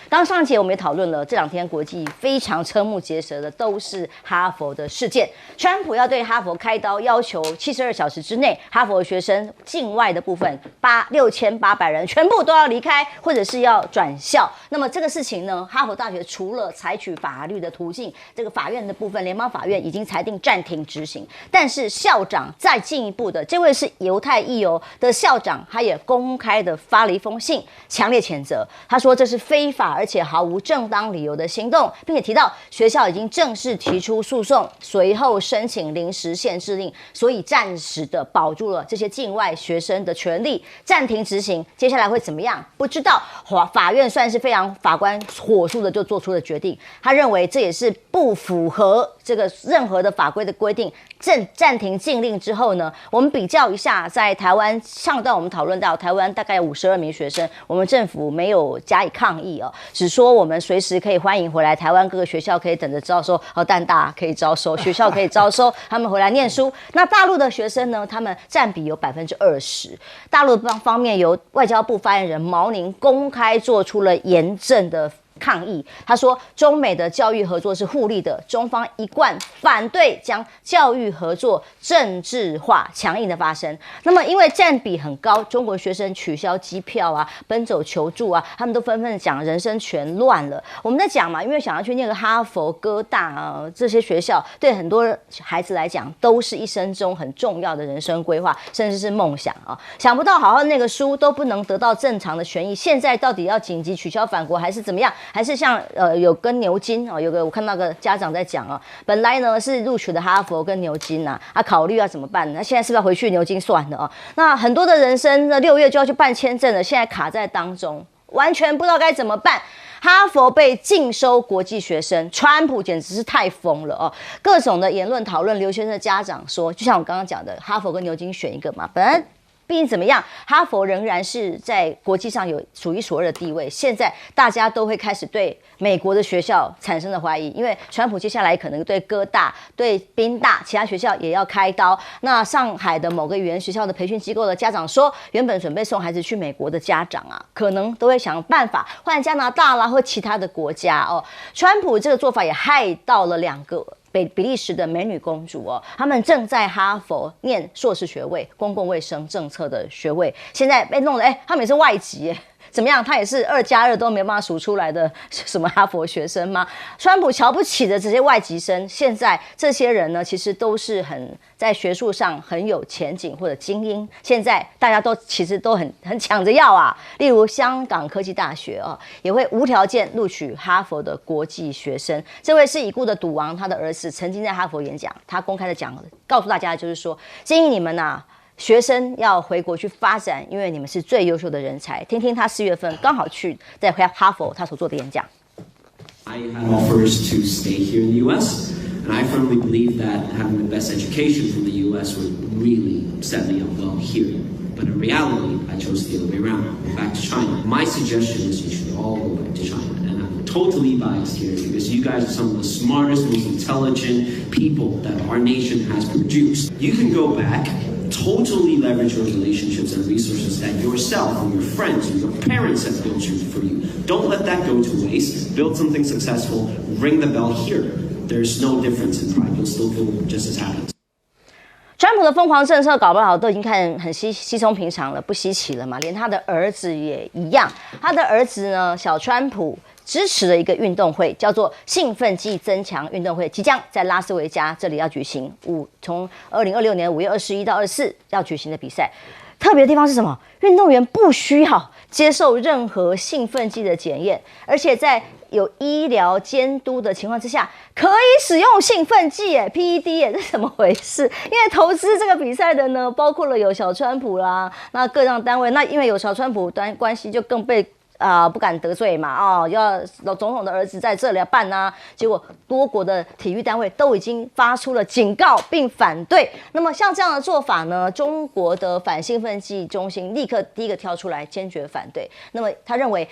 刚上节我们也讨论了，这2天国际非常瞠目结舌的都是哈佛的事件。川普要对哈佛开刀，要求72小时之内，哈佛学生境外的部分6800人全部都要离开，或者是要转校。那么这个事情呢，哈佛大学除了采取法律的途径，这个法院的部分，联邦法院已经裁定暂停执行。但是校长再进一步的，这位是犹太裔的校长，他也公开的发了一封信，强烈谴责。他说这是非法而且毫无正当理由的行动，并且提到学校已经正式提出诉讼，随后申请临时限制令，所以暂时的保住了这些境外学生的权利，暂停执行。接下来会怎么样？不知道。法院算是非常法官火速的就做出了决定，他认为这也是不符合这个任何的法规的规定暂停禁令之后呢，我们比较一下，在台湾上段我们讨论到台湾大概有52名学生，我们政府没有加以抗议哦，只说我们随时可以欢迎回来，台湾各个学校可以等着招收，淡大可以招收，学校可以招收他们回来念书。那大陆的学生呢，他们占比有20%，大陆方面由外交部发言人毛宁公开做出了严正的抗议。他说，中美的教育合作是互利的，中方一贯反对将教育合作政治化、强硬的发生。那么，因为占比很高，中国学生取消机票啊、奔走求助啊，他们都纷纷讲人生全乱了。我们在讲嘛，因为想要去念个哈佛、哥大啊这些学校，对很多孩子来讲都是一生中很重要的人生规划，甚至是梦想啊。想不到好好那个书都不能得到正常的权益，现在到底要紧急取消返国还是怎么样？还是像有跟牛津哦，有个我看到个家长在讲哦，本来呢是录取的哈佛跟牛津啊，考虑要怎么办？那现在是不是要回去牛津算了哦？那很多的人生那6月就要去办签证了，现在卡在当中，完全不知道该怎么办。哈佛被禁收国际学生，川普简直是太疯了哦！各种的言论讨论，留学生的家长说，就像我刚刚讲的，哈佛跟牛津选一个嘛，本来。毕竟怎么样，哈佛仍然是在国际上有数一数二的地位。现在大家都会开始对美国的学校产生了怀疑，因为川普接下来可能对哥大、对宾大其他学校也要开刀。那上海的某个语言学校的培训机构的家长说，原本准备送孩子去美国的家长啊，可能都会想办法换加拿大啦或其他的国家哦。川普这个做法也害到了2个。比利时的美女公主哦，他们正在哈佛念硕士学位，公共卫生政策的学位，现在被弄得他们也是外籍耶。怎么样？他也是2+2都没办法数出来的什么哈佛学生吗？川普瞧不起的这些外籍生，现在这些人呢，其实都是在学术上很有前景或者精英。现在大家都其实都很抢着要啊。例如香港科技大学哦，也会无条件录取哈佛的国际学生。这位是已故的赌王，他的儿子曾经在哈佛演讲，他公开的讲，告诉大家就是说，建议你们啊。学生要回国去发展，因为你们是最优秀的人才。听听他4月份刚好去在哈佛他所做的演讲。I had offers to stay here in the U.S. and I firmly believe that having the best education from the U.S. would really set me up well here. But in reality, I chose the other way around, back to China. My suggestion is you should all go back to China. And I'm totally biased here because you guys are some of the smartest, most intelligent people that our nation has produced. You can go back.Totally leverage your relationships and resources that yourself and your friends and your parents have built for you. Don't let that go to waste. Build something successful. Ring the bell here. There's no difference in pride. You'll still feel just as happy. 川普的疯狂政策搞不好都已经看很稀松平常了，不稀奇了嘛。连他的儿子也一样，他的儿子呢，小川普。支持的一个运动会叫做兴奋剂增强运动会，即将在拉斯维加这里要举行，从2026年5月21到24要举行的比赛。特别的地方是什么？运动员不需要接受任何兴奋剂的检验，而且在有医疗监督的情况之下，可以使用兴奋剂PED 这是怎么回事？因为投资这个比赛的呢，包括了有小川普啦，那各样单位，那因为有小川普关系，就更被。不敢得罪嘛，要总统的儿子在这里要办啊，结果多国的体育单位都已经发出了警告并反对。那么像这样的做法呢，中国的反兴奋剂中心立刻第一个跳出来坚决反对。那么他认为，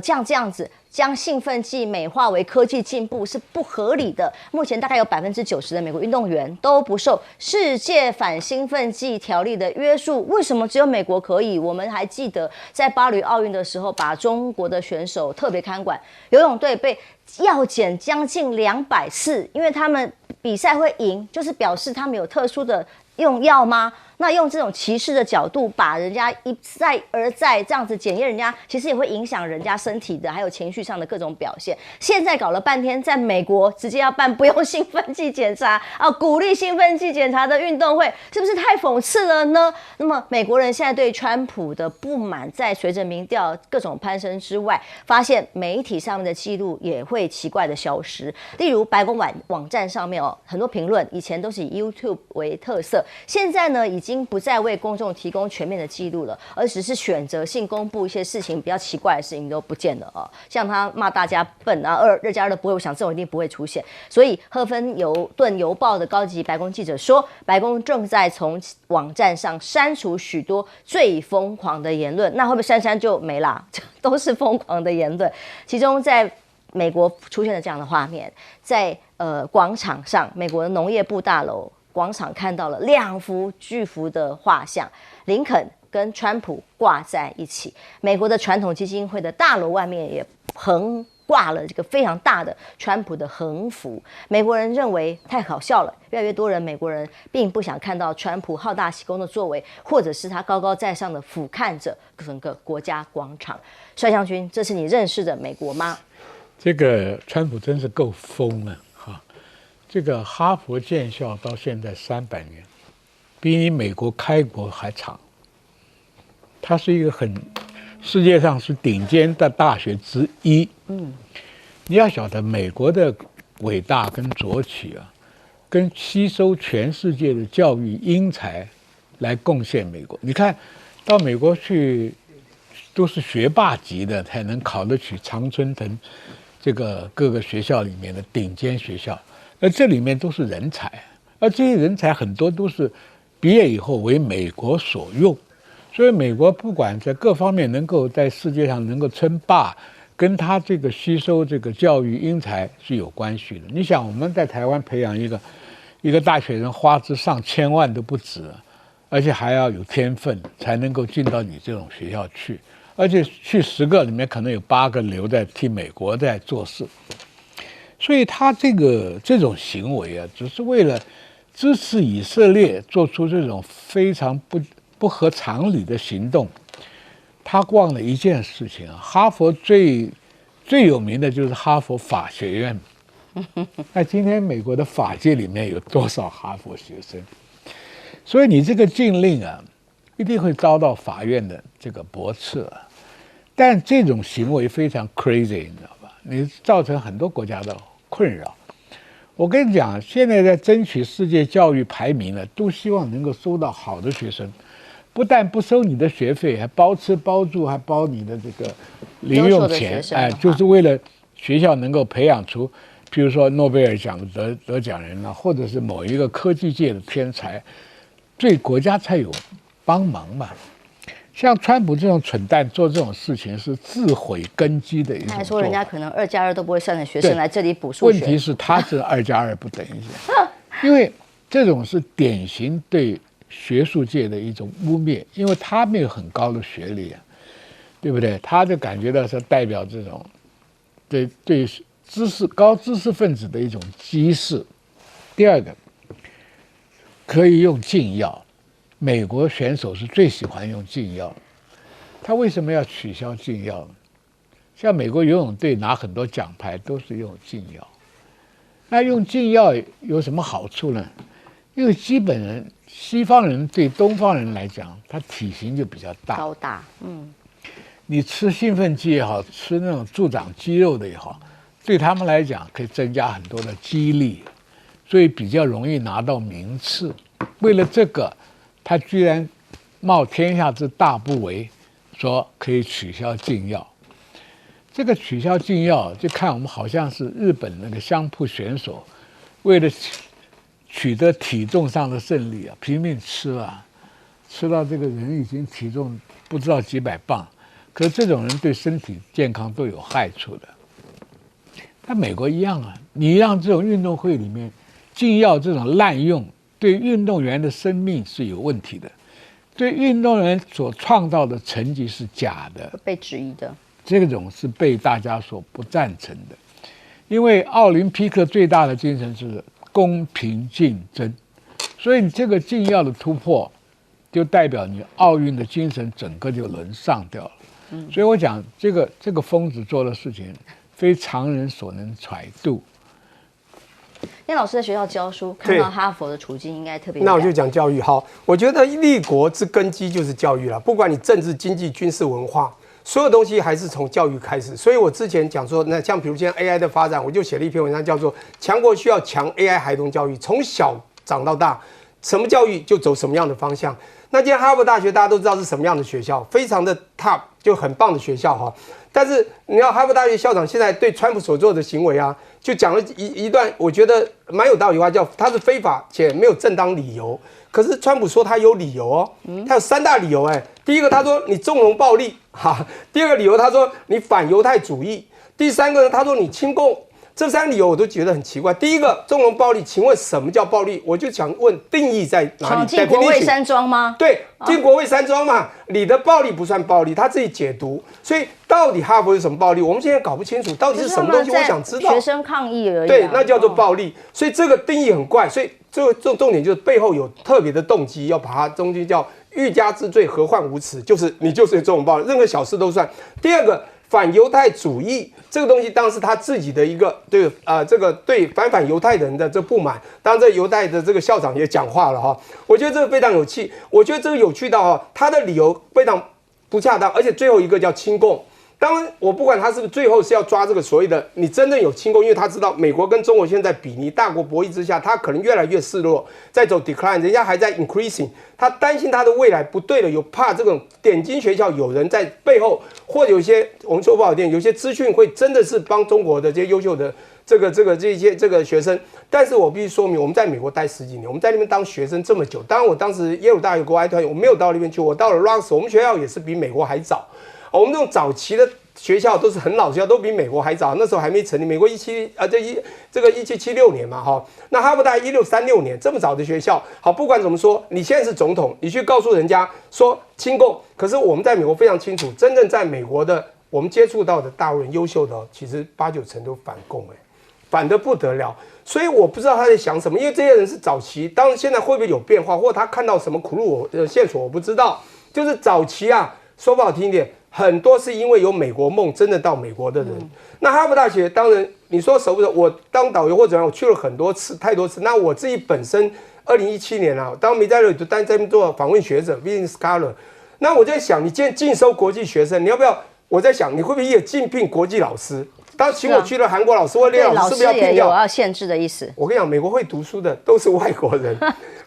这样子。将兴奋剂美化为科技进步是不合理的。目前大概有90%的美国运动员都不受世界反兴奋剂条例的约束。为什么只有美国可以？我们还记得在巴黎奥运的时候，把中国的选手特别看管，游泳队被药检将近200次，因为他们比赛会赢，就是表示他们有特殊的用药吗？那用这种歧视的角度把人家一再而再这样子检验人家，其实也会影响人家身体的还有情绪上的各种表现。现在搞了半天，在美国直接要办不用兴奋剂检查鼓励兴奋剂检查的运动会，是不是太讽刺了呢？那么美国人现在对川普的不满，在随着民调各种攀升之外，发现媒体上面的记录也会奇怪的消失。例如白宫网站上面很多评论以前都是以 YouTube 为特色，现在呢已经经不再为公众提供全面的记录了，而只是选择性公布一些事情比较奇怪的事情都不见了像他骂大家笨啊，2+2都不会，我想这种一定不会出现。所以赫芬顿邮报的高级白宫记者说，白宫正在从网站上删除许多最疯狂的言论，那会不会删就没啦？都是疯狂的言论。其中在美国出现了这样的画面，在广场上，美国的农业部大楼广场看到了2幅巨幅的画像，林肯跟川普挂在一起。美国的传统基金会的大楼外面也横挂了这个非常大的川普的横幅。美国人认为太好笑了，越来越多人美国人并不想看到川普好大喜功的作为，或者是他高高在上的俯瞰着整个国家广场。帅将军，这是你认识的美国吗？这个川普真是够疯了哈！这个哈佛建校到现在300年，比你美国开国还长。它是一个世界上是顶尖的大学之一。你要晓得美国的伟大跟崛起跟吸收全世界的教育英才来贡献美国。你看到美国去，都是学霸级的才能考得起常春藤这个各个学校里面的顶尖学校，而这里面都是人才，而这些人才很多都是毕业以后为美国所用，所以美国不管在各方面能够在世界上能够称霸，跟他这个吸收这个教育英才是有关系的。你想我们在台湾培养一个大学生，花枝上千万都不止，而且还要有天分才能够进到你这种学校去。而且去10个里面可能有8个留在替美国在做事，所以他这种行为只是为了支持以色列做出这种非常不合常理的行动。他忘了一件事情哈佛最有名的就是哈佛法学院。那今天美国的法界里面有多少哈佛学生？所以你这个禁令一定会遭到法院的这个驳斥但这种行为非常 crazy， 你知道吧？你造成很多国家的困扰。我跟你讲，现在在争取世界教育排名都希望能够收到好的学生，不但不收你的学费，还包吃包住，还包你的这个零用钱，就是为了学校能够培养出，譬如说诺贝尔奖的得奖人或者是某一个科技界的天才，对国家才有帮忙嘛。像川普这种蠢蛋做这种事情是自毁根基的一种做法。他还说人家可能2+2都不会算的学生来这里补数学。问题是他是2+2不等于1，因为这种是典型对学术界的一种污蔑，因为他没有很高的学历对不对？他就感觉到是代表这种对高知识分子的一种歧视。第二个，可以用禁药。美国选手是最喜欢用禁药，他为什么要取消禁药呢？像美国游泳队拿很多奖牌都是用禁药，那用禁药有什么好处呢？因为基本人西方人对东方人来讲，他体型就比较大，高大，你吃兴奋剂也好，吃那种助长肌肉的也好，对他们来讲可以增加很多的肌力，所以比较容易拿到名次。为了这个，他居然冒天下之大不韪，说可以取消禁药。这个取消禁药，就看我们好像是日本那个相扑选手，为了取得体重上的胜利拼命吃吃到这个人已经体重不知道几百磅，可是这种人对身体健康都有害处的。但美国一样你让这种运动会里面禁药这种滥用，对运动员的生命是有问题的，对运动员所创造的成绩是假的，被质疑的。这种是被大家所不赞成的，因为奥林匹克最大的精神是公平竞争，所以你这个禁药的突破，就代表你奥运的精神整个就沦丧掉了。所以我讲这个疯子做的事情，非常人所能揣度。那老师在学校教书，看到哈佛的处境，应该特别。那我就讲教育。好，我觉得立国之根基就是教育了，不管你政治、经济、军事、文化，所有东西还是从教育开始。所以我之前讲说，那像比如现在 AI 的发展，我就写了一篇文章，叫做《强国需要强 AI 孩童教育》，从小长到大。什么教育就走什么样的方向。那今天哈佛大学大家都知道是什么样的学校，非常的 top， 就很棒的学校哈。但是你知道哈佛大学校长现在对川普所做的行为啊，就讲了一段我觉得蛮有道理的话，叫他是非法且没有正当理由。可是川普说他有理由哦，他有3大理由第一个他说你纵容暴力第二个理由他说你反犹太主义，第3个呢他说你亲共。这3个理由我都觉得很奇怪。第一个，纵容暴力，请问什么叫暴力？我就想问定义在哪里？闯进国会山庄吗？对，进国会山庄嘛，你的暴力不算暴力，他自己解读。所以到底哈佛有什么暴力？我们现在搞不清楚，到底是什么东西？我想知道。学生抗议而已。对，那叫做暴力。所以这个定义很怪。所以这重点就是背后有特别的动机，要把它中间叫欲加之罪，何患无辞？就是你就是这种暴力，任何小事都算。第二个。反犹太主义这个东西，当然是他自己的一个这个对反犹太人的这不满。当然，这犹太的这个校长也讲话了我觉得这个非常有趣。我觉得这个有趣到他的理由非常不恰当，而且最后一个叫亲共。当然，我不管他是不是最后是要抓这个所谓的你真正有亲共，因为他知道美国跟中国现在比拟大国博弈之下，他可能越来越示弱，在走 decline， 人家还在 increasing， 他担心他的未来不对了，有怕这种点金学校有人在背后，或有一些我们说不好听，有些资讯会真的是帮中国的这些优秀的这些学生。但是我必须说明，我们在美国待10几年，我们在那边当学生这么久，当然我当时耶鲁大学国外团我没有到那边去，我到了 Rutgers， 我们学校也是比美国还早。我们这种早期的学校都是很老学校，都比美国还早。那时候还没成立，美国1776年嘛那哈佛大概1636年，这么早的学校。好，不管怎么说，你现在是总统，你去告诉人家说亲共，可是我们在美国非常清楚，真正在美国的我们接触到的大陆人优秀的，其实8、9成都反共反得不得了。所以我不知道他在想什么，因为这些人是早期，当然现在会不会有变化，或他看到什么苦路线索我不知道。就是早期说不好听一点。很多是因为有美国梦，真的到美国的人。那哈佛大学当然你说熟不熟？我当导游或者我去了很多次，太多次。那我自己本身2017年当没在那里就在那边做访问学者 ，visiting scholar。那我在想，你今天尽收国际学生，你要不要？我在想，你会不会也竞聘国际老师？当请我去了韩国老师或列老师，是不是要聘掉？有要限制的意思。我跟你讲，美国会读书的都是外国人。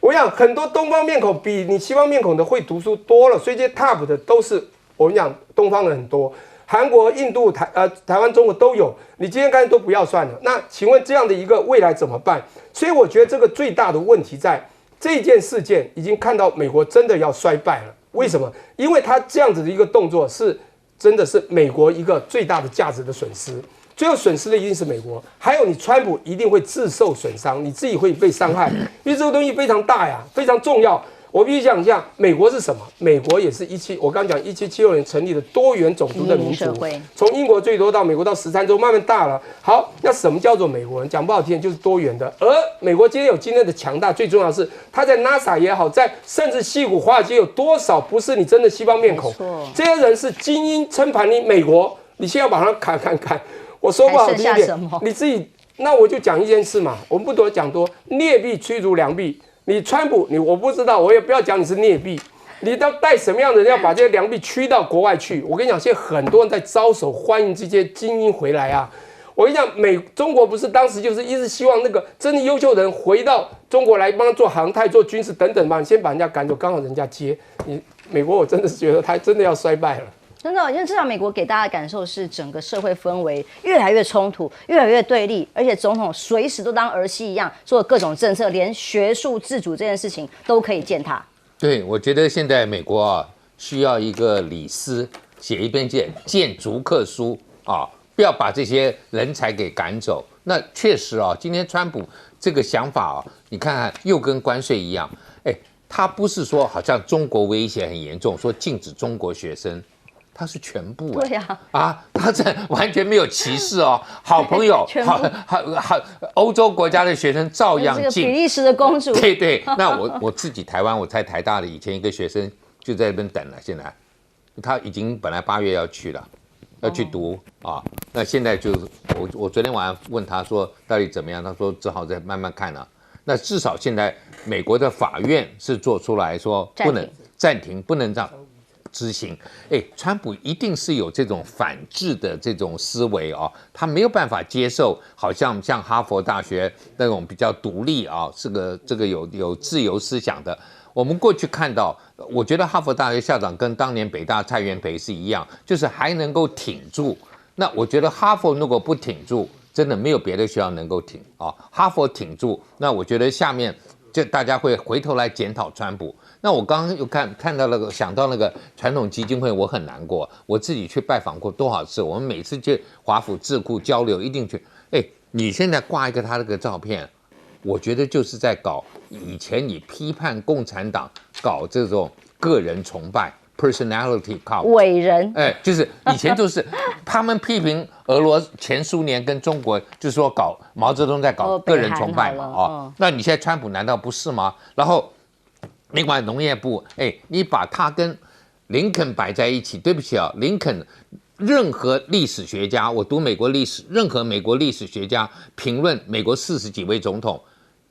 我想很多东方面孔比你西方面孔的会读书多了，所以这些 top 的都是。我跟你讲，东方人很多，韩国、印度、台湾、中国都有。你今天干脆都不要算了。那请问这样的一个未来怎么办？所以我觉得这个最大的问题在这件事件已经看到美国真的要衰败了。为什么？因为他这样子的一个动作是真的是美国一个最大的价值的损失。最后损失的一定是美国，还有你川普一定会自受损伤，你自己会被伤害，因为这个东西非常大呀，非常重要。我必须讲一下，美国是什么？美国也是我刚讲1776年成立的多元种族的民族，从英国最多到美国到13州，慢慢大了。好，那什么叫做美国人？讲不好听就是多元的。而美国今天有今天的强大，最重要的是他在 NASA 也好，在甚至矽谷华尔街有多少不是你真的西方面孔？这些人是精英撑盘你美国，你现在要把它砍。我说不好听一点，你自己那我就讲一件事嘛，我们不多讲多，劣币驱逐良币。你川普，我不知道，我也不要讲你是劣币，你要带什么样的人要把这些良币驱到国外去？我跟你讲，现在很多人在招手欢迎这些精英回来啊！我跟你讲，中国不是当时就是一直希望那个真的优秀的人回到中国来帮他做航太、做军事等等嘛？你先把人家赶走，刚好人家接你。美国我真的是觉得他真的要衰败了。真的，因为至少美国给大家的感受是整个社会氛围越来越冲突，越来越对立，而且总统随时都当儿戏一样做各种政策，连学术自主这件事情都可以践踏。对，我觉得现在美国需要一个李斯写一篇谏逐客书不要把这些人才给赶走。那确实今天川普这个想法你看看又跟关税一样，他不是说好像中国威胁很严重，说禁止中国学生。他是全部对呀他这完全没有歧视好朋友好欧洲国家的学生照样进。这个比利时的公主。对，那我自己台湾，我在台大的以前一个学生就在那边等了，现在他已经本来8月要去了，要去读那现在就我昨天晚上问他说到底怎么样，他说只好再慢慢看了。那至少现在美国的法院是做出来说不能暂停，不能让执行。川普一定是有这种反制的这种思维啊，他没有办法接受，好像哈佛大学那种比较独立啊，这个有自由思想的。我们过去看到，我觉得哈佛大学校长跟当年北大蔡元培是一样，就是还能够挺住。那我觉得哈佛如果不挺住，真的没有别的学校能够挺啊。哈佛挺住，那我觉得下面就大家会回头来检讨川普。那我刚刚又看到想到那个传统基金会，我很难过。我自己去拜访过多少次，我们每次去华府智库交流，一定去。你现在挂一个他那个照片，我觉得就是在搞以前你批判共产党搞这种个人崇拜 personality cult 伟人，就是以前就是他们批评俄罗前苏联跟中国，就是说搞毛泽东在搞个人崇拜嘛，那你现在川普难道不是吗？然后另外农业部，你把他跟林肯摆在一起，对不起啊，林肯。任何历史学家，我读美国历史，任何美国历史学家评论美国40几位总统，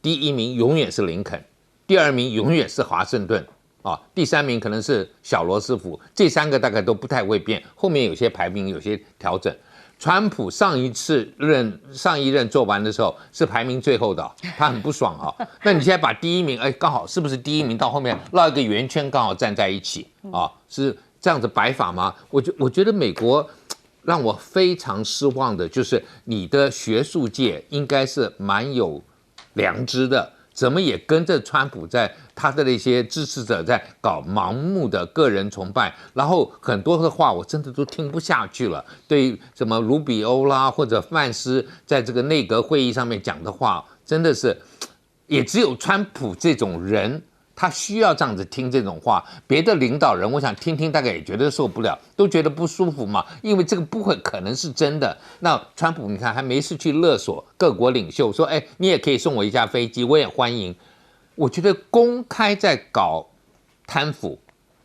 第一名永远是林肯，第二名永远是华盛顿啊，第三名可能是小罗斯福，这3个大概都不太会变，后面有些排名有些调整。川普上一任做完的时候是排名最后的，他很不爽啊。那你现在把第一名，刚好是不是第一名到后面绕一个圆圈，刚好站在一起啊？是这样子摆法吗？我觉得美国让我非常失望的就是你的学术界应该是蛮有良知的，怎么也跟着川普在他的那些支持者在搞盲目的个人崇拜，然后很多的话我真的都听不下去了。对于什么卢比欧啦或者范斯在这个内阁会议上面讲的话，真的是也只有川普这种人。他需要这样子听这种话，别的领导人我想听大概也觉得受不了，都觉得不舒服嘛，因为这个不会可能是真的。那川普你看还没事去勒索各国领袖，说你也可以送我一架飞机，我也欢迎。我觉得公开在搞贪腐，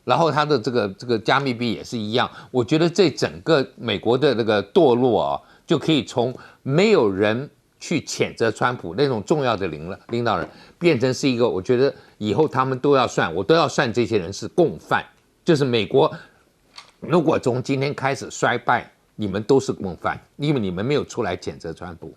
然后他的这个加密币也是一样。我觉得这整个美国的那个堕落啊，就可以从没有人去谴责川普那种重要的领导人，变成是一个，我觉得以后他们都要算，我都要算这些人是共犯。就是美国如果从今天开始衰败，你们都是共犯，因为你们没有出来谴责川普。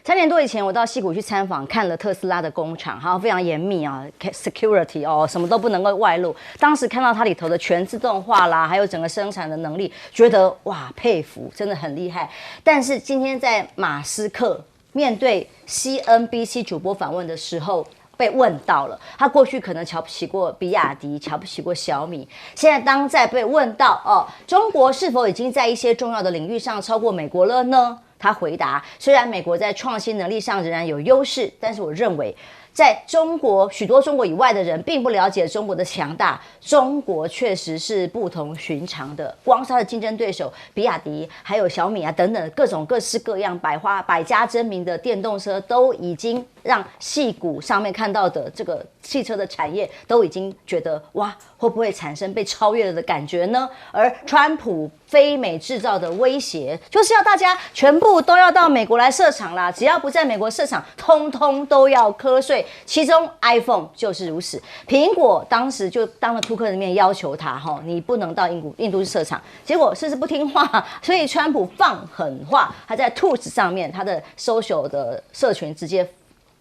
3年多以前，我到矽谷去参访，看了特斯拉的工厂，还有非常严密啊 ，security 哦，什么都不能够外露。当时看到它里头的全自动化啦，还有整个生产的能力，觉得哇佩服，真的很厉害。但是今天在马斯克面对 CNBC 主播访问的时候，被问到了，他过去可能瞧不起过比亚迪，瞧不起过小米，现在当在被问到中国是否已经在一些重要的领域上超过美国了呢？他回答，虽然美国在创新能力上仍然有优势，但是我认为在中国许多中国以外的人并不了解中国的强大，中国确实是不同寻常的。光是他的竞争对手比亚迪还有小米啊等等各种各式各样百家争鸣的电动车，都已经让矽谷上面看到的这个汽车的产业都已经觉得哇，会不会产生被超越了的感觉呢？而川普非美制造的威胁，就是要大家全部都要到美国来设厂啦，只要不在美国设厂，通通都要瞌睡。其中 iPhone 就是如此，苹果当时就当了扑克的面要求他你不能到印度去设厂，结果是不听话，所以川普放狠话，他在 Truth 上面他的 social 的社群直接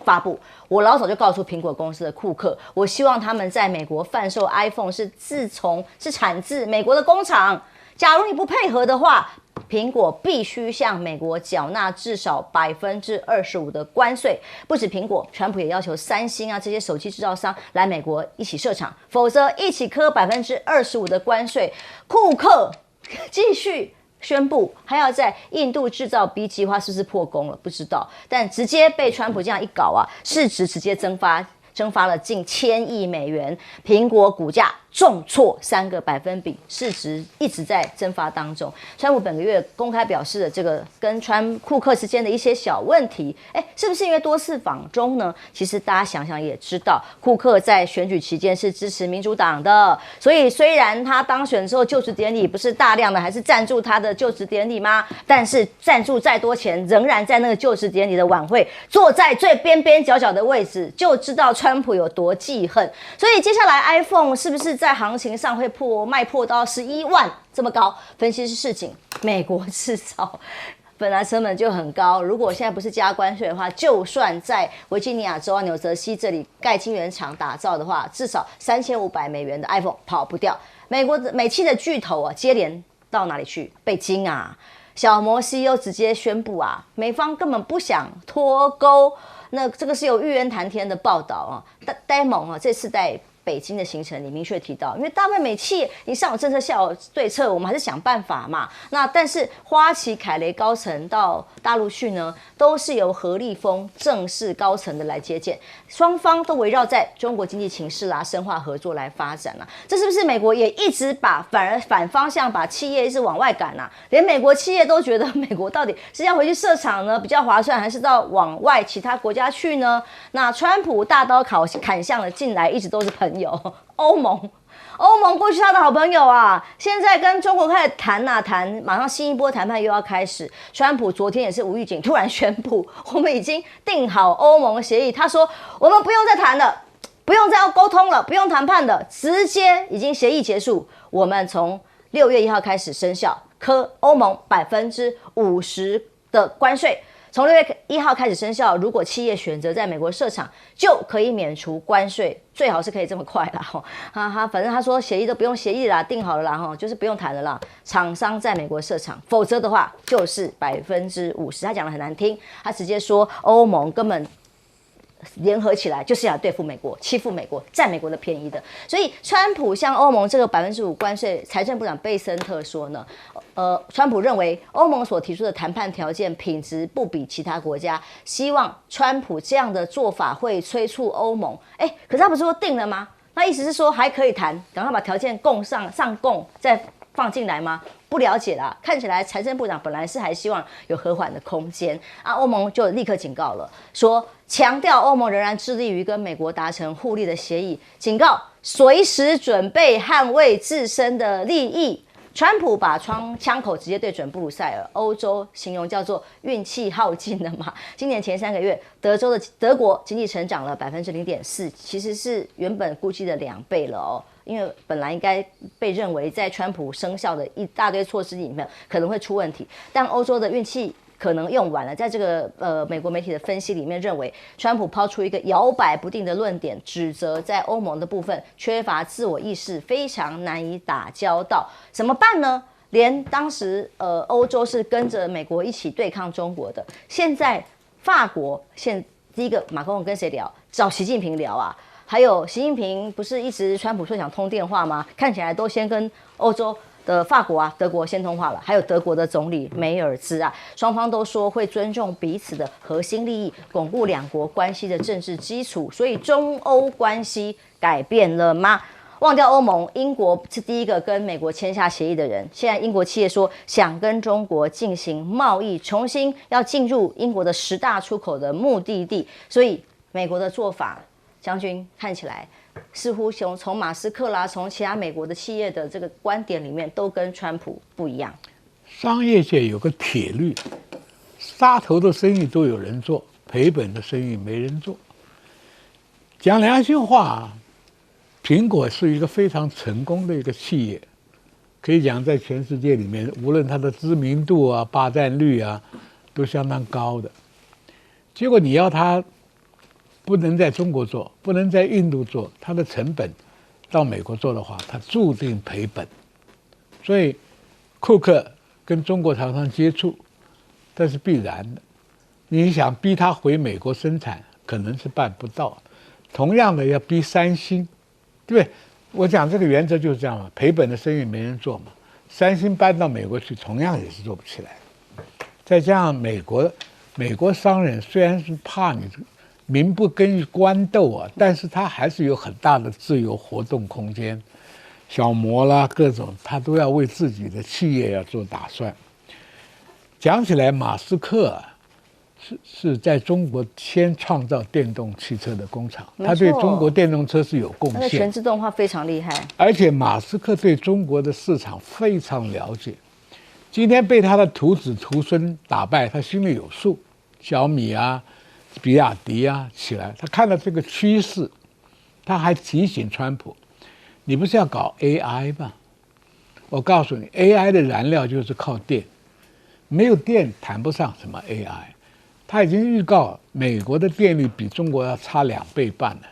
发布，我老早就告诉苹果公司的库克，我希望他们在美国贩售 iPhone 是产自美国的工厂，假如你不配合的话，苹果必须向美国缴纳至少25%的关税。不止苹果，川普也要求三星啊这些手机制造商来美国一起设厂，否则一起磕25%的关税。库克继续宣布还要在印度制造 B 计划，是不是破功了？不知道，但直接被川普这样一搞啊，市值直接蒸发了近1000亿美元，苹果股价重挫3个百分比，市值一直在蒸发当中。川普本个月公开表示的这个跟库克之间的一些小问题，是不是因为多次访中呢？其实大家想想也知道，库克在选举期间是支持民主党的，所以虽然他当选之后就职典礼不是大量的还是赞助他的就职典礼吗？但是赞助再多钱，仍然在那个就职典礼的晚会坐在最边边角角的位置，就知道川普有多记恨。所以接下来 iPhone 是不是在行情上会卖破到11万这么高。分析师示警，美国制造本来成本就很高，如果现在不是加关税的话，就算在维吉尼亚州啊、纽泽西这里盖晶圆厂打造的话，至少$3500的 iPhone 跑不掉。美企的巨头啊，接连到哪里去？北京啊，小摩 CEO 直接宣布啊，美方根本不想脱钩。那这个是有玉渊谈天的报道啊，呆萌啊，这次在北京的行程里明确提到，因为大部分美企你上有政策下有对策，我们还是想办法嘛。那但是花旗凯雷高层到大陆去呢，都是由何立峰正式高层的来接见，双方都围绕在中国经济情势啦、深化合作来发展啦。这是不是美国也一直反方向把企业一直往外赶啊？连美国企业都觉得美国到底是要回去设厂呢比较划算，还是到往外其他国家去呢？那川普大刀砍向了进来一直都是朋友欧盟过去他的好朋友啊，现在跟中国开始谈，马上新一波谈判又要开始。川普昨天也是无预警突然宣布，我们已经定好欧盟协议，他说我们不用再谈了，不用再要沟通了，不用谈判了，直接已经协议结束，我们从6月1号开始生效，科欧盟50%的关税。从6月1号开始生效，如果企业选择在美国设厂，就可以免除关税，最好是可以这么快啦。反正他说协议都不用协议啦，定好了啦，就是不用谈了啦。厂商在美国设厂，否则的话就是50%。他讲得很难听，他直接说欧盟根本联合起来就是要对付美国、欺负美国、占美国的便宜的。所以川普向欧盟这个5%关税，财政部长贝森特说呢，川普认为欧盟所提出的谈判条件品质不比其他国家，希望川普这样的做法会催促欧盟。可是他不是说定了吗？那意思是说还可以谈，赶快把条件上供再放进来吗？不了解啦，看起来财政部长本来是还希望有和缓的空间啊，欧盟就立刻警告了，说强调欧盟仍然致力于跟美国达成互利的协议，警告随时准备捍卫自身的利益。川普把枪口直接对准布鲁塞尔，欧洲形容叫做运气耗尽了嘛。今年前3个月，德国经济成长了0.4%，其实是原本估计的2倍了哦。因为本来应该被认为在川普生效的一大堆措施里面可能会出问题，但欧洲的运气可能用完了。在这个美国媒体的分析里面认为，川普抛出一个摇摆不定的论点，指责在欧盟的部分缺乏自我意识，非常难以打交道。怎么办呢？连当时欧洲是跟着美国一起对抗中国的，现在法国第一个马克龙跟谁聊？找习近平聊啊。还有习近平不是一直川普说想通电话吗？看起来都先跟欧洲的法国啊、德国先通话了，还有德国的总理梅尔兹啊，双方都说会尊重彼此的核心利益，巩固两国关系的政治基础。所以中欧关系改变了吗？忘掉欧盟，英国是第一个跟美国签下协议的人。现在英国企业说想跟中国进行贸易，重新要进入英国的10大出口的目的地。所以美国的做法，将军看起来似乎从马斯克啦，从其他美国的企业的这个观点里面，都跟川普不一样。商业界有个铁律，杀头的生意都有人做，赔本的生意没人做。讲良心话，苹果是一个非常成功的一个企业，可以讲在全世界里面，无论它的知名度啊、霸占率啊，都相当高的。结果你要它不能在中国做，不能在印度做，它的成本到美国做的话，它注定赔本。所以库克跟中国厂商接触，这是必然的。你想逼他回美国生产，可能是办不到。同样的，要逼三星，对不对？我讲这个原则就是这样嘛，赔本的生意没人做嘛。三星搬到美国去，同样也是做不起来。再加上美国商人虽然是怕你民不跟官斗啊，但是他还是有很大的自由活动空间，小摩啦各种，他都要为自己的企业要做打算。讲起来，马斯克啊，是在中国先创造电动汽车的工厂，他对中国电动车是有贡献，全自动化非常厉害。而且马斯克对中国的市场非常了解，今天被他的徒子徒孙打败，他心里有数。小米啊，比亚迪啊起来，他看到这个趋势，他还提醒川普，你不是要搞 AI 吗？我告诉你 ，AI 的燃料就是靠电，没有电谈不上什么 AI。他已经预告美国的电力比中国要差2倍半了。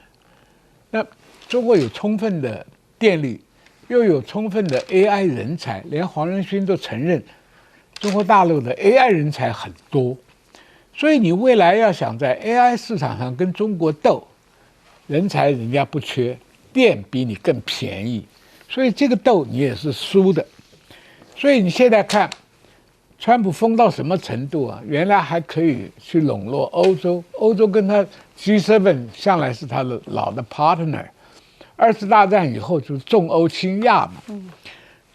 那中国有充分的电力，又有充分的 AI 人才，连黄仁勋都承认，中国大陆的 AI 人才很多。所以你未来要想在 AI 市场上跟中国斗，人才人家不缺，电比你更便宜，所以这个斗你也是输的。所以你现在看，川普疯到什么程度啊？原来还可以去笼络欧洲，欧洲跟他 G7 向来是他的老的 partner。2次大战以后就是重欧轻亚嘛。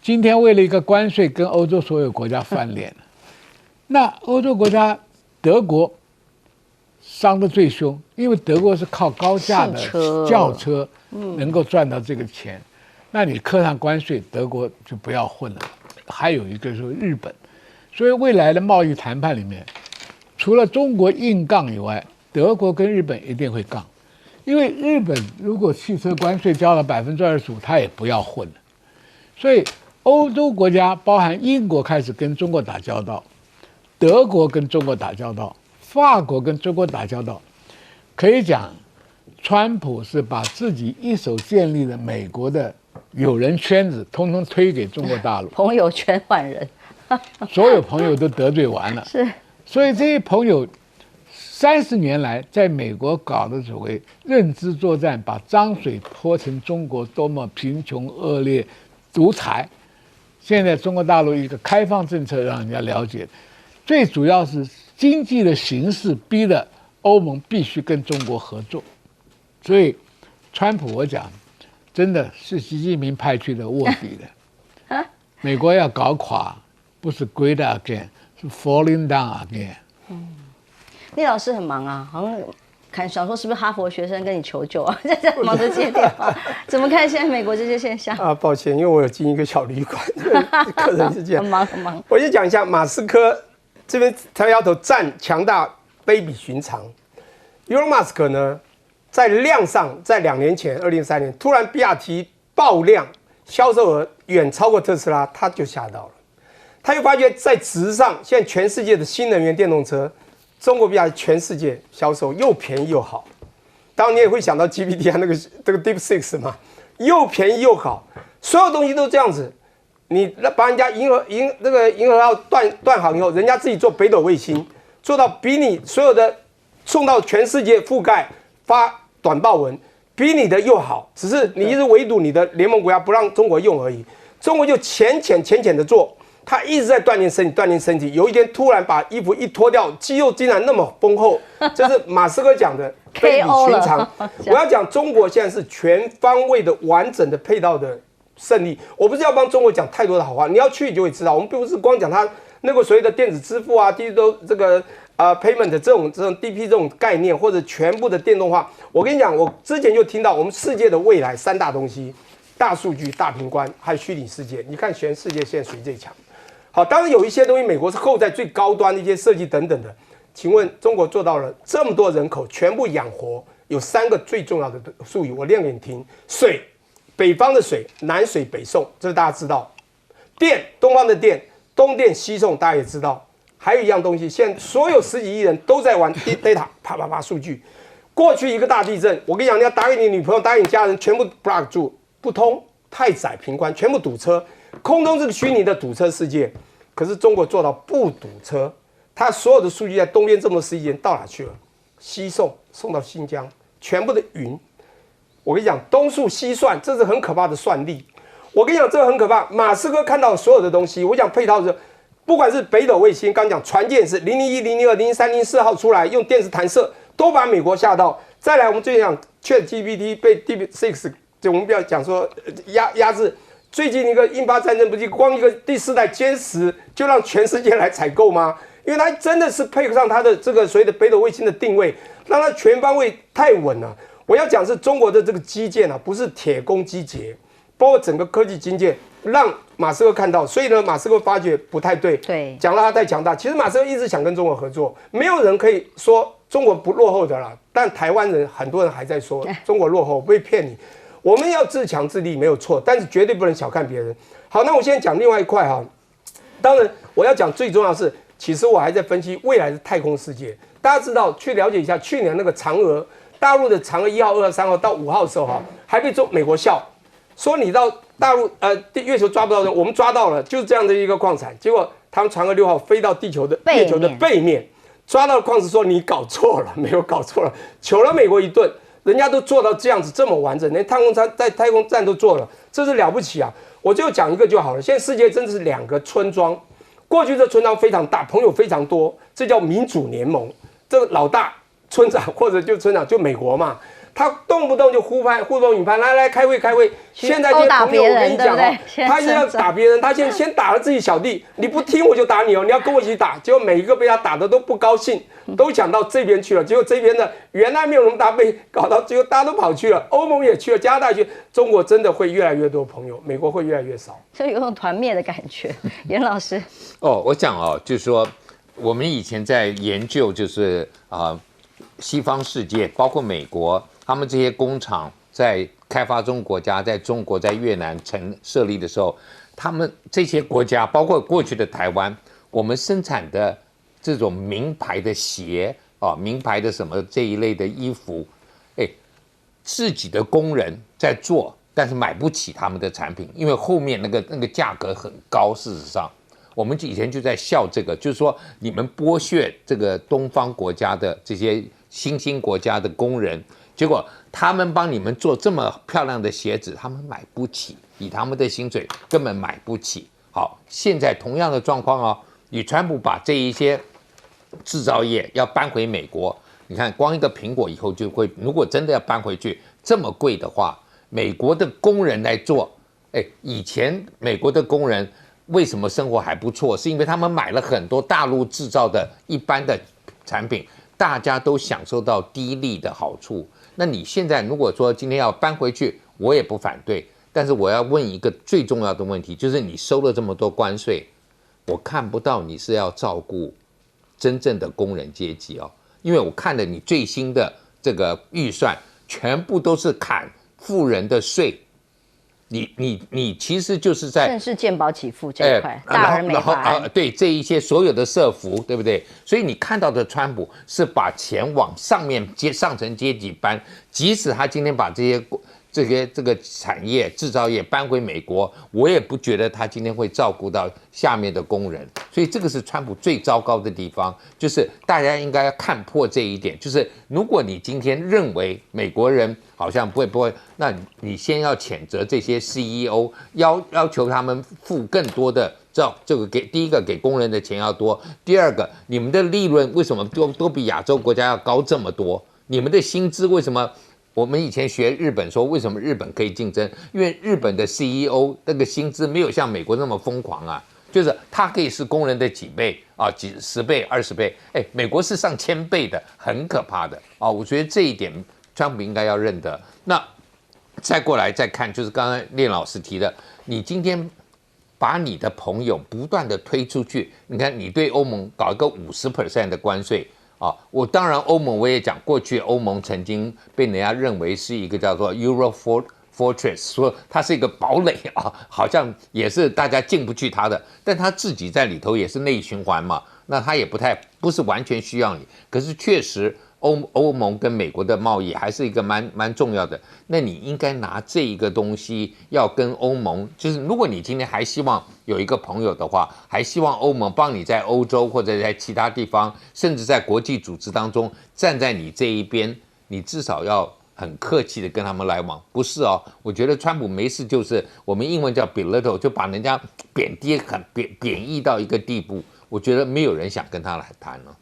今天为了一个关税，跟欧洲所有国家翻脸了。那欧洲国家德国伤得最凶，因为德国是靠高价的轿车能够赚到这个钱。那你课上关税，德国就不要混了。还有一个是日本，所以未来的贸易谈判里面，除了中国硬杠以外，德国跟日本一定会杠，因为日本如果汽车关税交了25%，他也不要混了。所以欧洲国家，包含英国开始跟中国打交道，德国跟中国打交道，法国跟中国打交道，可以讲，川普是把自己一手建立的美国的友人圈子，通通推给中国大陆，朋友圈换人，所有朋友都得罪完了。是，所以这些朋友30年来在美国搞的所谓认知作战，把脏水泼成中国多么贫穷恶劣、独裁。现在中国大陆一个开放政策让人家了解，最主要是经济的形势逼得欧盟必须跟中国合作。所以川普我讲真的是习近平派去的卧底的，美国要搞垮不是 great again， 是 falling down again。聂老师很忙啊，好像想说是不是哈佛学生跟你求救啊，在忙着接电话。怎么看现在美国这些现象啊？抱歉，因为我有经营一个小旅馆，客人是这样，很忙很忙。我先讲一下马斯克这边抬摇头，战强大非比寻常。Elon Musk 呢，在量上，在2年前，2003年突然比亚迪爆量，销售额远超过特斯拉，他就吓到了。他又发觉在值上，现在全世界的新能源电动车，中国比亚迪全世界销售又便宜又好。当然你也会想到 GPT 啊，这个 DeepSeek 嘛，又便宜又好，所有东西都这样子。你把人家银河号断航以后，人家自己做北斗卫星，做到比你所有的送到全世界覆盖发短报文，比你的又好，只是你一直围堵你的联盟国家不让中国用而已。中国就浅浅的做，他一直在锻炼身体。有一天突然把衣服一脱掉，肌肉竟然那么丰厚，这是马斯克讲的非比寻常。我要讲中国现在是全方位的完整的配套的胜利。我不是要帮中国讲太多的好话，你要去你就会知道。我们并不是光讲他那个所谓的电子支付啊，这个payment 这种 DP 这种概念，或者全部的电动化。我跟你讲，我之前就听到我们世界的未来3大东西：大数据、大屏观，还有虚拟世界。你看全世界现在谁最强？好，当然有一些东西美国是后在最高端的一些设计等等的。请问中国做到了这么多人口全部养活，有3个最重要的术语，我念给你听：水，北方的水，南水北送，这是大家知道；电，东方的电，东电西送，大家也知道。还有一样东西，现在所有10几亿人都在玩 data， 啪数据。过去一个大地震，我跟你讲，你要打给你女朋友，打给你家人，全部 block 住，不通，太窄频宽，全部堵车。空中这个虚拟的堵车世界，可是中国做到不堵车，它所有的数据在东边这么10亿人到哪去了？西送到新疆，全部的云。我跟你讲，东数西算，这是很可怕的算力。我跟你讲，这个很可怕。马斯克看到所有的东西，我讲配套的。不管是北斗卫星，刚讲船舰是001、002、003、04号出来，用电磁弹射，都把美国吓到。再来，我们最近讲 ChatGPT 被 DeepSeek， 我们不要讲说压制。最近一个印巴战争，不是光一个第4代歼10就让全世界来采购吗？因为它真的是配合上它的这个所谓的北斗卫星的定位，让它全方位太稳了。我要讲是中国的这个基建啊，不是铁公鸡节，包括整个科技基建。让马斯克看到，所以呢，马斯克发觉不太对，讲了他太强大。其实马斯克一直想跟中国合作，没有人可以说中国不落后的啦。但台湾人很多人还在说中国落后，不会骗你。我们要自强自立没有错，但是绝对不能小看别人。好，那我现在讲另外一块哈，当然我要讲最重要的是，其实我还在分析未来的太空世界。大家知道，去了解一下去年那个嫦娥，大陆的嫦娥1号、2号、3号到5号的时候哈，还被美国笑，说你到大陆月球抓不到人，我们抓到了，就是这样的一个矿产。结果他们嫦娥6号飞到月球的背面，抓到矿石说你搞错了，没有搞错了，糗了美国一顿。人家都做到这样子这么完整，连太空站都做了，这是了不起啊！我就讲一个就好了。现在世界真的是2个村庄，过去这村庄非常大，朋友非常多，这叫民主联盟。这个老大村长或者就村长就美国嘛，他动不动就呼风引帆，来开会。现在这些朋友，我跟你讲啊，他现在要打别人，他先打了自己小弟，你不听我就打你哦，你要跟我一起打。结果每一个被他打的都不高兴，都想到这边去了。结果这边的原来没有那么大，被搞到结果大家都跑去了，欧盟也去了，加拿大去，中国真的会越来越多朋友，美国会越来越少，所以有种团灭的感觉。严老师，我讲就是说我们以前在研究，就是西方世界，包括美国，他们这些工厂在开发中国家，在中国、在越南设立的时候，他们这些国家，包括过去的台湾，我们生产的这种名牌的鞋名牌的什么这一类的衣服，自己的工人在做，但是买不起他们的产品，因为后面那个价格很高。事实上，我们以前就在笑这个，就是说你们剥削这个东方国家的这些新兴国家的工人，结果他们帮你们做这么漂亮的鞋子，他们买不起，以他们的薪水根本买不起。好，现在同样的状况你川普把这一些制造业要搬回美国，你看光一个苹果以后就会，如果真的要搬回去这么贵的话，美国的工人来做，以前美国的工人为什么生活还不错？是因为他们买了很多大陆制造的一般的产品，大家都享受到低利的好处。那你现在如果说今天要搬回去，我也不反对，但是我要问一个最重要的问题，就是你收了这么多关税，我看不到你是要照顾真正的工人阶级因为我看了你最新的这个预算，全部都是砍富人的税。你其实就是在正是健保给付这一块，大而美法案，对这一些所有的社福，对不对？所以你看到的川普是把钱往上面上层阶级搬，即使他今天把这个产业制造业搬回美国，我也不觉得他今天会照顾到下面的工人。所以这个是川普最糟糕的地方，就是大家应该要看破这一点，就是如果你今天认为美国人好像不会，那你先要谴责这些 CEO， 要求他们付更多的这个第一个给工人的钱要多，第二个你们的利润为什么都比亚洲国家要高这么多？你们的薪资为什么？我们以前学日本说，为什么日本可以竞争？因为日本的 CEO 那个薪资没有像美国那么疯狂啊，就是它可以是工人的几倍几10倍、20倍，美国是上1000倍的，很可怕的我觉得这一点川普应该要认得。那再过来再看，就是刚刚练老师提的，你今天把你的朋友不断的推出去，你看你对欧盟搞一个50% 的关税。我当然欧盟我也讲，过去欧盟曾经被人家认为是一个叫做 Euro Fortress， 说它是一个堡垒好像也是大家进不去它的，但它自己在里头也是内循环嘛，那它也不是完全需要你，可是确实欧盟跟美国的贸易还是一个蛮重要的，那你应该拿这一个东西要跟欧盟，就是如果你今天还希望有一个朋友的话，还希望欧盟帮你在欧洲或者在其他地方，甚至在国际组织当中站在你这一边，你至少要很客气的跟他们来往，不是我觉得川普没事就是我们英文叫 belittle， 就把人家贬低很贬义到一个地步，我觉得没有人想跟他来谈了。